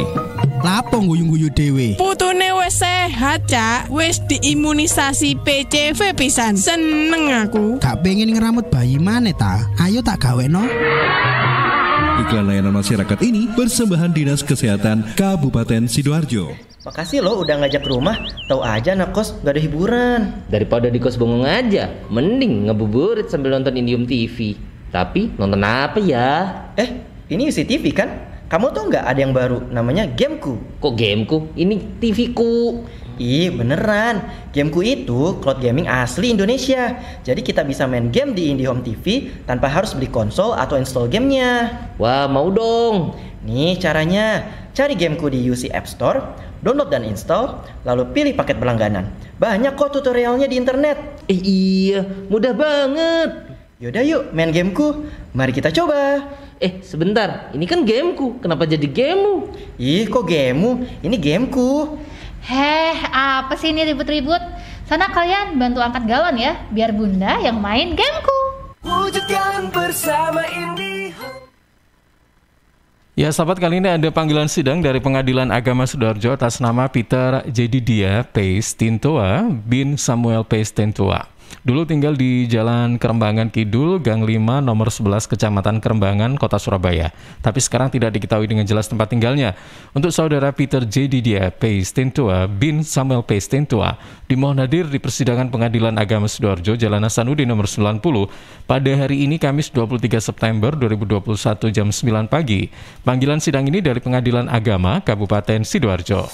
Lapo guyu-guyu dewe. Putune wis sehat, Cak. Wis diimunisasi PCV pisan. Seneng aku. Gak pengen ngeramut bayi maneh ta? Ayo tak gaweno. Iklan layanan masyarakat ini persembahan Dinas Kesehatan Kabupaten Sidoarjo. Makasih lo udah ngajak ke rumah. Tahu aja anak kos gak ada hiburan. Daripada di kos bengong aja, mending ngebuburit sambil nonton Indium TV. Tapi nonton apa ya? Ini UCTV kan? Kamu tuh nggak ada yang baru, namanya Gameku. Kok Gameku? Ini TV-ku. Ih beneran, Gameku itu cloud gaming asli Indonesia. Jadi kita bisa main game di IndiHome TV tanpa harus beli konsol atau install gamenya. Wah mau dong. Nih caranya, cari Gameku di UC App Store, download dan install, lalu pilih paket berlangganan. Banyak kok tutorialnya di internet. Iya, mudah banget. Yaudah yuk main Gameku, mari kita coba. Sebentar, ini kan Gameku, kenapa jadi gamemu? Ih kok gamemu, ini Gameku. Apa sih ini ribut-ribut? Sana kalian bantu angkat galon ya, biar bunda yang main Gameku. Wujudkan bersama IndiHome. Ya sahabat, kali ini ada panggilan sidang dari Pengadilan Agama Sidoarjo atas nama Peter Jedidia Peis Tintoa bin Samuel Peis Tintoa. Dulu tinggal di Jalan Kerembangan Kidul, Gang 5, nomor 11, Kecamatan Kerembangan, Kota Surabaya. Tapi sekarang tidak diketahui dengan jelas tempat tinggalnya. Untuk saudara Peter Jedidia Peis Tintoa bin Samuel Peis Tintoa, dimohon hadir di persidangan Pengadilan Agama Sidoarjo, Jalan Hasanuddin nomor 90, pada hari ini Kamis 23 September 2021 jam 9 pagi. Panggilan sidang ini dari Pengadilan Agama Kabupaten Sidoarjo.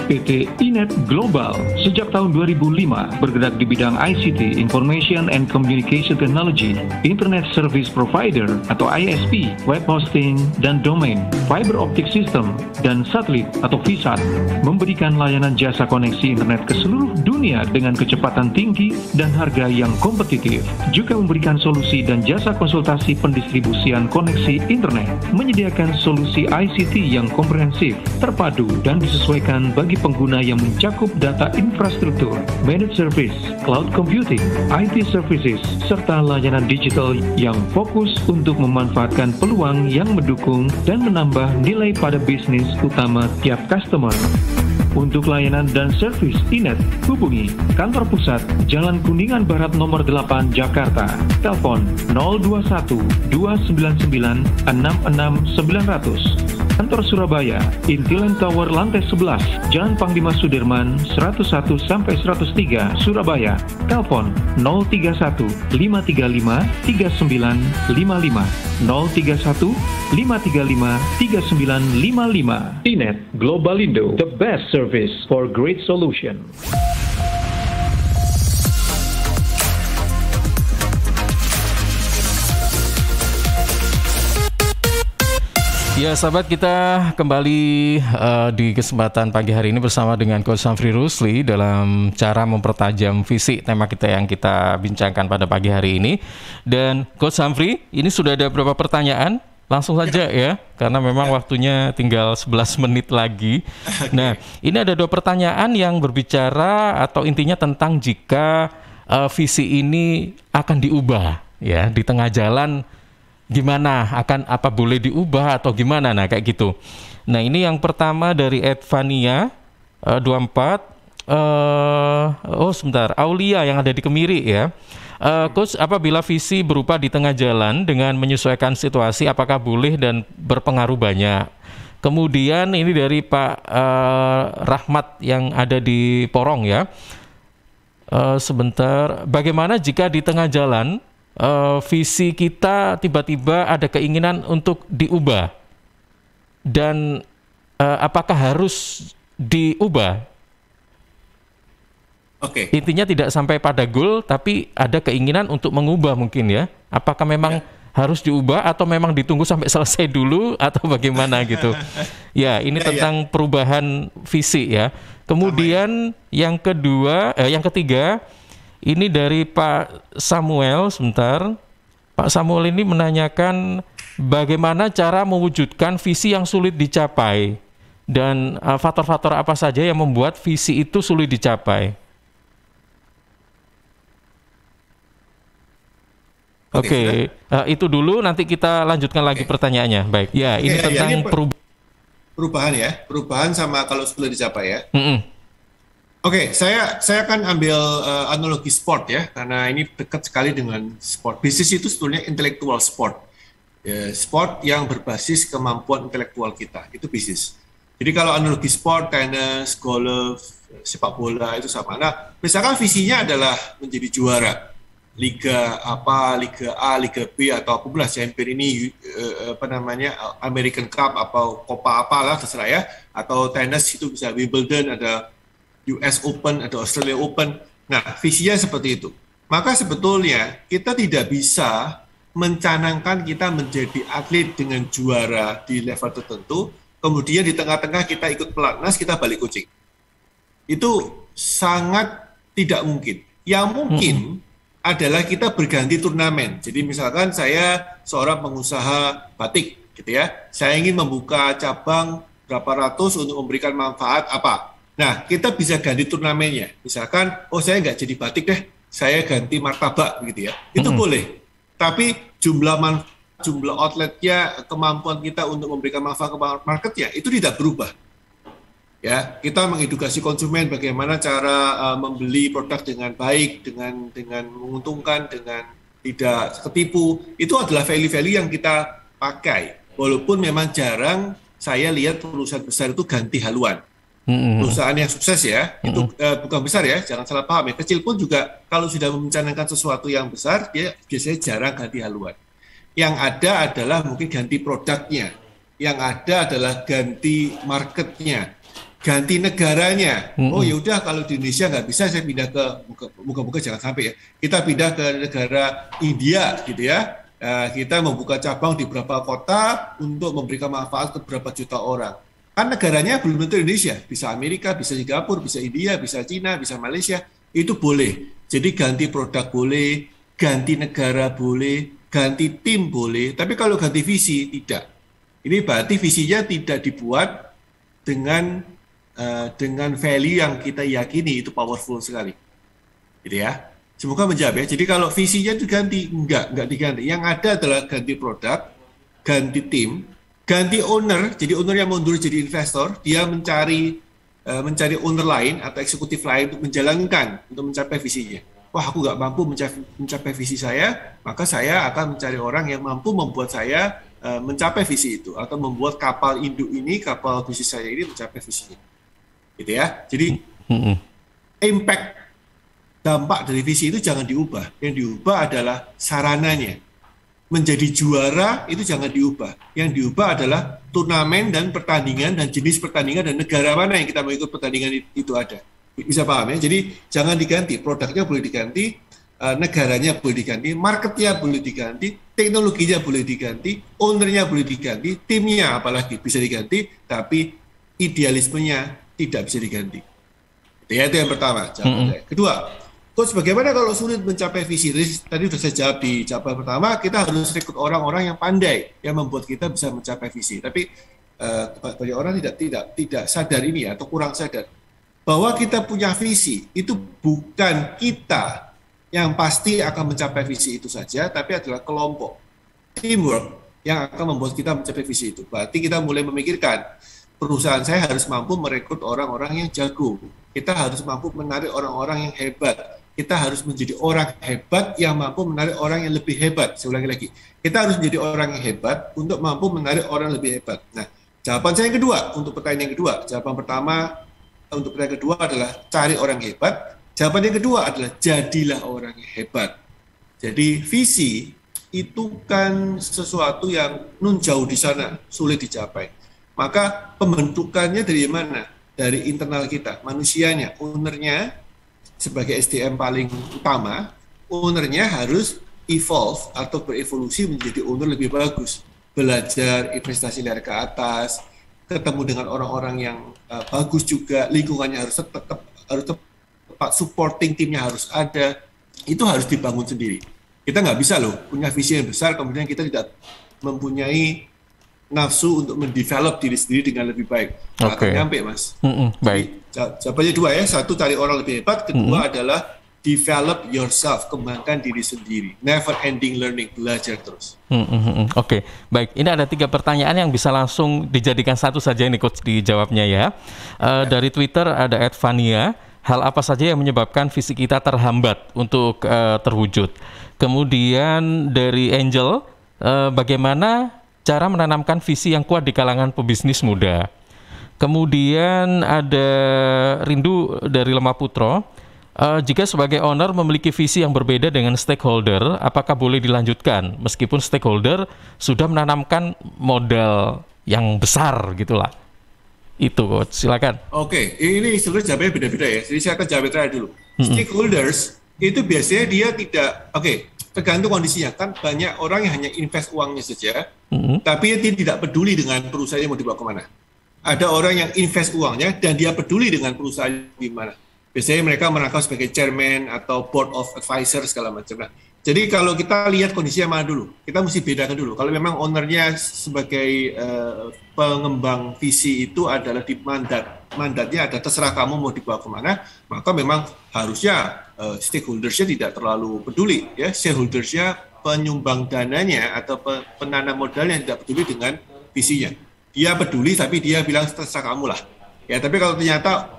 PT Inet Global. Sejak tahun 2005, bergerak di bidang ICT, Information and Communication Technology, Internet Service Provider atau ISP, web hosting, dan domain, fiber optic system, dan satelit atau VSAT, memberikan layanan jasa koneksi internet ke seluruh dunia dengan kecepatan tinggi dan harga yang kompetitif. Juga memberikan solusi dan jasa konsultasi pendistribusian koneksi internet, menyediakan solusi ICT yang komprehensif, terpadu, dan disesuaikan bagi pengguna yang mencakup data infrastruktur, managed service, cloud computing, IT services, serta layanan digital yang fokus untuk memanfaatkan peluang yang mendukung dan menambah nilai pada bisnis utama tiap customer. Untuk layanan dan servis Inet, hubungi kantor pusat Jalan Kuningan Barat nomor 8 Jakarta. Telepon 021 299 66900. Kantor Surabaya, Intiland Tower lantai 11, Jalan Panglima Sudirman 101-103 Surabaya. Telepon 031 535 3955 031 535 3955. Inet Globalindo, the best service for great solution. Ya sahabat, kita kembali di kesempatan pagi hari ini bersama dengan Coach Samfri Rusli dalam cara mempertajam visi, tema kita yang kita bincangkan pada pagi hari ini. Dan Coach Samfri, ini sudah ada beberapa pertanyaan, langsung saja ya, karena memang waktunya tinggal 11 menit lagi. Nah, ini ada 2 pertanyaan yang berbicara atau intinya tentang jika visi ini akan diubah ya di tengah jalan. Gimana, akan apa boleh diubah atau gimana, nah kayak gitu. Nah ini yang pertama dari Edvania 24 Aulia yang ada di Kemiri ya. Coach, apabila visi berupa di tengah jalan dengan menyesuaikan situasi, apakah boleh dan berpengaruh banyak? Kemudian ini dari Pak Rahmat yang ada di Porong ya. Sebentar, bagaimana jika di tengah jalan visi kita tiba-tiba ada keinginan untuk diubah, dan apakah harus diubah? Oke. Intinya tidak sampai pada goal, tapi ada keinginan untuk mengubah mungkin ya. Apakah memang harus diubah atau memang ditunggu sampai selesai dulu atau bagaimana gitu? Ya, ini tentang perubahan visi ya. Kemudian yang ketiga. Ini dari Pak Samuel, sebentar. Pak Samuel ini menanyakan bagaimana cara mewujudkan visi yang sulit dicapai dan faktor-faktor apa saja yang membuat visi itu sulit dicapai. Oke. Itu dulu, nanti kita lanjutkan lagi pertanyaannya. Baik. Ya, ini tentang perubahan ya, perubahan sama kalau sulit dicapai ya. Oke, saya akan ambil analogi sport ya, karena ini dekat sekali dengan sport. Bisnis itu sebetulnya intelektual sport. Ya, sport yang berbasis kemampuan intelektual kita, itu bisnis. Jadi kalau analogi sport, tenis, golf, sepak bola itu sama. Nah, misalkan visinya adalah menjadi juara. Liga apa, Liga A, Liga B, atau apapun lah, champion ini, American Cup, atau Copa apalah, terserah ya. Atau tenis itu bisa Wimbledon, ada US Open atau Australia Open. Nah, visinya seperti itu. Maka sebetulnya kita tidak bisa mencanangkan kita menjadi atlet dengan juara di level tertentu, kemudian di tengah-tengah kita ikut pelatnas, kita balik coaching. Itu sangat tidak mungkin. Yang mungkin adalah kita berganti turnamen. Jadi misalkan saya seorang pengusaha batik, gitu ya. Saya ingin membuka cabang berapa ratus untuk memberikan manfaat apa. Nah, kita bisa ganti turnamennya. Misalkan, saya nggak jadi batik deh, saya ganti martabak gitu ya. Itu boleh. Tapi jumlah outletnya, kemampuan kita untuk memberikan manfaat ke marketnya, itu tidak berubah. Ya, kita mengedukasi konsumen bagaimana cara membeli produk dengan baik, dengan menguntungkan, dengan tidak ketipu. Itu adalah value-value yang kita pakai. Walaupun memang jarang saya lihat perusahaan besar itu ganti haluan. Perusahaan yang sukses ya, itu bukan besar ya, jangan salah paham ya. Kecil pun juga kalau sudah mencanangkan sesuatu yang besar, dia biasanya jarang ganti haluan. Yang ada adalah mungkin ganti produknya, yang ada adalah ganti marketnya, ganti negaranya. Oh ya udah, kalau di Indonesia nggak bisa, saya pindah ke moga-moga jangan sampai ya. Kita pindah ke negara India gitu ya. Kita membuka cabang di beberapa kota untuk memberikan manfaat ke beberapa juta orang. Kan negaranya belum tentu Indonesia, bisa Amerika, bisa Singapura, bisa India, bisa Cina, bisa Malaysia, itu boleh. Jadi ganti produk boleh, ganti negara boleh, ganti tim boleh. Tapi kalau ganti visi tidak. Ini berarti visinya tidak dibuat dengan value yang kita yakini itu powerful sekali, gitu ya. Semoga menjawab ya. Jadi kalau visinya diganti, enggak diganti. Yang ada adalah ganti produk, ganti tim, ganti owner. Jadi owner yang mundur jadi investor, dia mencari owner lain atau eksekutif lain untuk menjalankan, untuk mencapai visinya. Wah, aku nggak mampu mencapai visi saya, maka saya akan mencari orang yang mampu membuat saya mencapai visi itu, atau membuat kapal induk ini, kapal bisnis saya ini mencapai visinya. Gitu ya. Jadi impact, dampak dari visi itu jangan diubah. Yang diubah adalah sarananya. Menjadi juara itu jangan diubah. Yang diubah adalah turnamen dan pertandingan dan jenis pertandingan dan negara mana yang kita mau ikut pertandingan itu ada. Bisa paham ya? Jadi jangan diganti. Produknya boleh diganti, negaranya boleh diganti, marketnya boleh diganti, teknologinya boleh diganti, ownernya boleh diganti, timnya apalagi bisa diganti, tapi idealismenya tidak bisa diganti. Ya, itu yang pertama. Kedua, Coach, bagaimana kalau sulit mencapai visi? Tadi sudah saya jawab di jawaban pertama, kita harus rekrut orang-orang yang pandai, yang membuat kita bisa mencapai visi. Tapi banyak orang tidak sadar ini atau kurang sadar bahwa kita punya visi itu bukan kita yang pasti akan mencapai visi itu saja, tapi adalah kelompok, teamwork yang akan membuat kita mencapai visi itu. Berarti kita mulai memikirkan, perusahaan saya harus mampu merekrut orang-orang yang jago. Kita harus mampu menarik orang-orang yang hebat. Kita harus menjadi orang hebat yang mampu menarik orang yang lebih hebat. Saya ulangi lagi. Kita harus menjadi orang yang hebat untuk mampu menarik orang yang lebih hebat. Nah, jawaban saya yang kedua, untuk pertanyaan yang kedua. Jawaban pertama untuk pertanyaan kedua adalah cari orang hebat. Jawaban yang kedua adalah jadilah orang yang hebat. Jadi visi itu kan sesuatu yang nun jauh di sana, sulit dicapai. Maka pembentukannya dari mana? Dari internal kita, manusianya, ownernya sebagai SDM paling utama, ownernya harus evolve atau berevolusi menjadi owner lebih bagus. Belajar, investasi dari ke atas, ketemu dengan orang-orang yang bagus juga, lingkungannya harus tepat, supporting timnya harus ada, itu harus dibangun sendiri. Kita nggak bisa loh punya visi yang besar, kemudian kita tidak mempunyai nafsu untuk mendevelop diri sendiri dengan lebih baik. Akan nyampe, Mas. Baik. Jawabannya dua ya. Satu, cari orang lebih hebat. Kedua adalah develop yourself, kembangkan diri sendiri. Never ending learning, belajar terus. Oke, baik. Ini ada 3 pertanyaan yang bisa langsung dijadikan satu saja ini Coach dijawabnya ya. Dari Twitter ada @Vania. Hal apa saja yang menyebabkan visi kita terhambat untuk terwujud? Kemudian dari Angel, bagaimana cara menanamkan visi yang kuat di kalangan pebisnis muda? Kemudian ada Rindu dari Lemah Putro, jika sebagai owner memiliki visi yang berbeda dengan stakeholder, apakah boleh dilanjutkan meskipun stakeholder sudah menanamkan modal yang besar gitulah? Itu Coach, silakan. Oke, ini sebenarnya jawabnya beda-beda ya. Jadi saya akan jawab terakhir dulu. Stakeholders itu biasanya dia tidak, tergantung kondisinya. Kan banyak orang yang hanya invest uangnya saja, tapi dia tidak peduli dengan perusahaannya mau dibawa kemana. Ada orang yang invest uangnya dan dia peduli dengan perusahaan gimana. Biasanya mereka merangkap sebagai chairman atau board of advisor segala macam. Nah, jadi kalau kita lihat kondisinya mana dulu, kita mesti bedakan dulu. Kalau memang ownernya sebagai pengembang visi itu adalah di mandatnya ada terserah kamu mau dibawa kemana, maka memang harusnya stakeholdersnya tidak terlalu peduli, ya shareholdersnya, penyumbang dananya atau penanam modalnya tidak peduli dengan visinya. Dia peduli tapi dia bilang terserah kamu lah. Ya, tapi kalau ternyata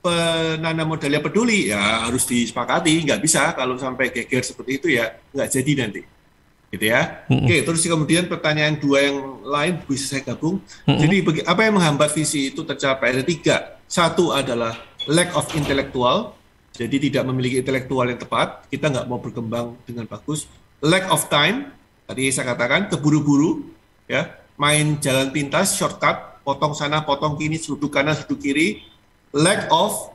penanam modalnya peduli, ya harus disepakati. Nggak bisa kalau sampai geger seperti itu ya nggak jadi nanti. Gitu ya. Oke, terus kemudian pertanyaan 2 yang lain bisa saya gabung. Jadi apa yang menghambat visi itu tercapai? Ada 3. Satu adalah lack of intellectual. Jadi tidak memiliki intelektual yang tepat, kita nggak mau berkembang dengan bagus. Lack of time, tadi saya katakan keburu-buru, ya, main jalan pintas, shortcut, potong sana, potong kini, sudut kanan, sudut kiri, lack of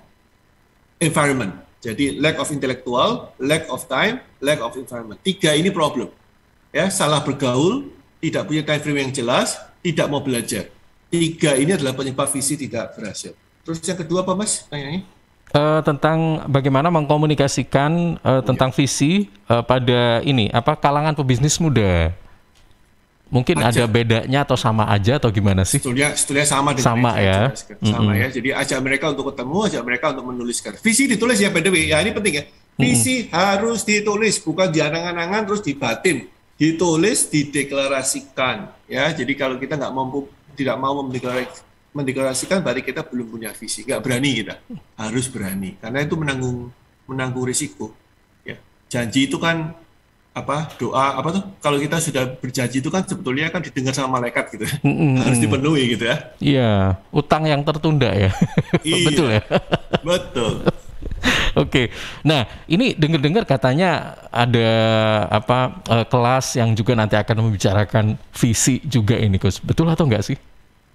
environment. Jadi lack of intellectual, lack of time, lack of environment. 3 ini problem. Ya, salah bergaul, tidak punya time frame yang jelas, tidak mau belajar. 3 ini adalah penyebab visi tidak berhasil. Terus yang kedua apa Mas? Tanyanya? Tentang bagaimana mengkomunikasikan tentang visi pada kalangan pebisnis muda. Mungkin ada bedanya atau sama aja atau gimana sih? Sebetulnya sama dengan sama ya. Sama ya. Jadi ajak mereka untuk ketemu, ajak mereka untuk menuliskan. Visi ditulis ya by the way. Ya ini penting ya. Visi harus ditulis, bukan diangan-angan terus dibatin. Ditulis, dideklarasikan ya. Jadi kalau kita tidak mau mendeklarasikan berarti kita belum punya visi, nggak berani kita. Harus berani karena itu menanggung risiko. Ya. Janji itu kan doa kalau kita sudah berjanji itu kan sebetulnya kan didengar sama malaikat gitu. Harus dipenuhi gitu ya. Iya, utang yang tertunda ya. Iya, betul ya. Betul. Oke, nah ini dengar-dengar katanya ada kelas yang juga nanti akan membicarakan visi juga ini, Coach. Betul atau enggak sih?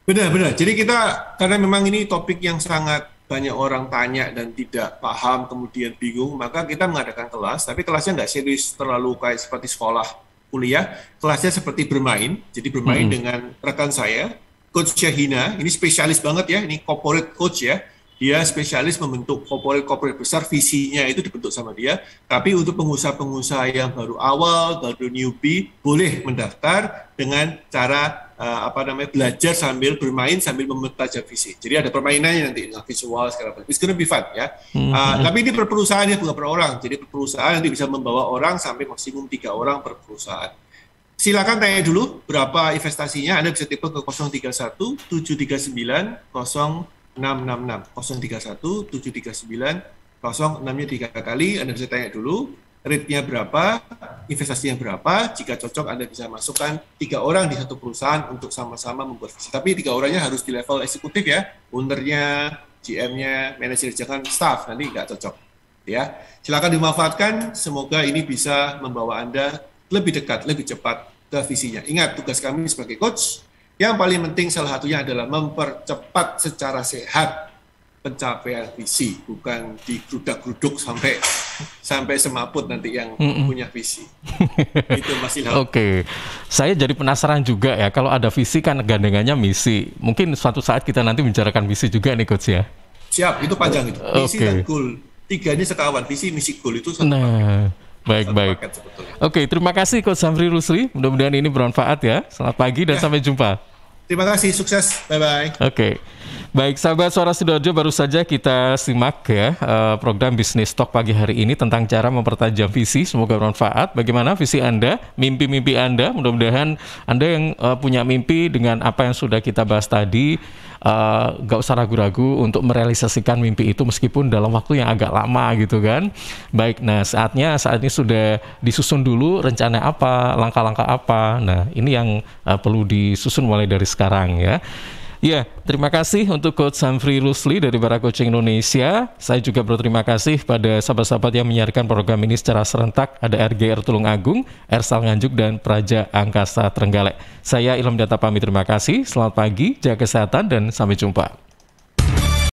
Benar. Jadi kita karena memang ini topik yang sangat banyak orang tanya dan tidak paham kemudian bingung, maka kita mengadakan kelas, tapi kelasnya nggak serius terlalu kayak seperti sekolah kuliah, kelasnya seperti bermain, jadi bermain dengan rekan saya, Coach Syahina, ini spesialis banget ya, ini corporate coach ya, dia spesialis membentuk corporate besar, visinya itu dibentuk sama dia, tapi untuk pengusaha-pengusaha yang baru awal, baru newbie, boleh mendaftar dengan cara belajar sambil bermain sambil memetaja visi. Jadi ada permainannya nanti, visual segala macam. It's gonna be fun ya. Tapi ini per perusahaan ya, bukan per orang. Jadi per perusahaan nanti bisa membawa orang sampai maksimum 3 orang per perusahaan. Silakan tanya dulu berapa investasinya. Anda bisa tipe ke 031 739 0666 031 739 06-nya 3 kali. Anda bisa tanya dulu rate-nya berapa, investasinya berapa. Jika cocok Anda bisa masukkan 3 orang di satu perusahaan untuk sama-sama membuat visi. Tapi 3 orangnya harus di level eksekutif ya, ownernya, GM-nya, manajer, jangan staff, nanti nggak cocok. Ya, silakan dimanfaatkan. Semoga ini bisa membawa Anda lebih dekat, lebih cepat ke visinya. Ingat, tugas kami sebagai coach yang paling penting salah satunya adalah mempercepat secara sehat pencapaian visi, bukan digrudak-gruduk sampai semaput nanti yang punya visi. Itu Mas Ilham. Oke. Saya jadi penasaran juga ya, kalau ada visi kan gandengannya misi. Mungkin suatu saat kita nanti bicarakan visi juga nih Coach ya. Siap, itu panjang itu. Visi dan goal. 3 ini sekawan, visi, misi, goal itu satu paket. Baik. Oke, terima kasih Coach Zamri Rusli. Mudah-mudahan ini bermanfaat ya. Selamat pagi dan sampai jumpa. Terima kasih, sukses. Bye-bye. Oke. Baik, sahabat Suara Sidoarjo, baru saja kita simak ya program Bisnis Talk pagi hari ini tentang cara mempertajam visi. Semoga bermanfaat. Bagaimana visi Anda, mimpi-mimpi Anda? Mudah-mudahan Anda yang punya mimpi dengan apa yang sudah kita bahas tadi, gak usah ragu-ragu untuk merealisasikan mimpi itu meskipun dalam waktu yang agak lama gitu kan. Baik, nah saat ini sudah disusun dulu rencana apa, langkah-langkah apa. Nah ini yang perlu disusun mulai dari sekarang ya. Ya, terima kasih untuk Coach Zamri Rusli dari Bara Coaching Indonesia. Saya juga berterima kasih pada sahabat-sahabat yang menyiarkan program ini secara serentak. Ada RGR Tulungagung, Ersal Nganjuk, dan Praja Angkasa Trenggalek. Saya Ilham Data pamit terima kasih. Selamat pagi, jaga kesehatan, dan sampai jumpa.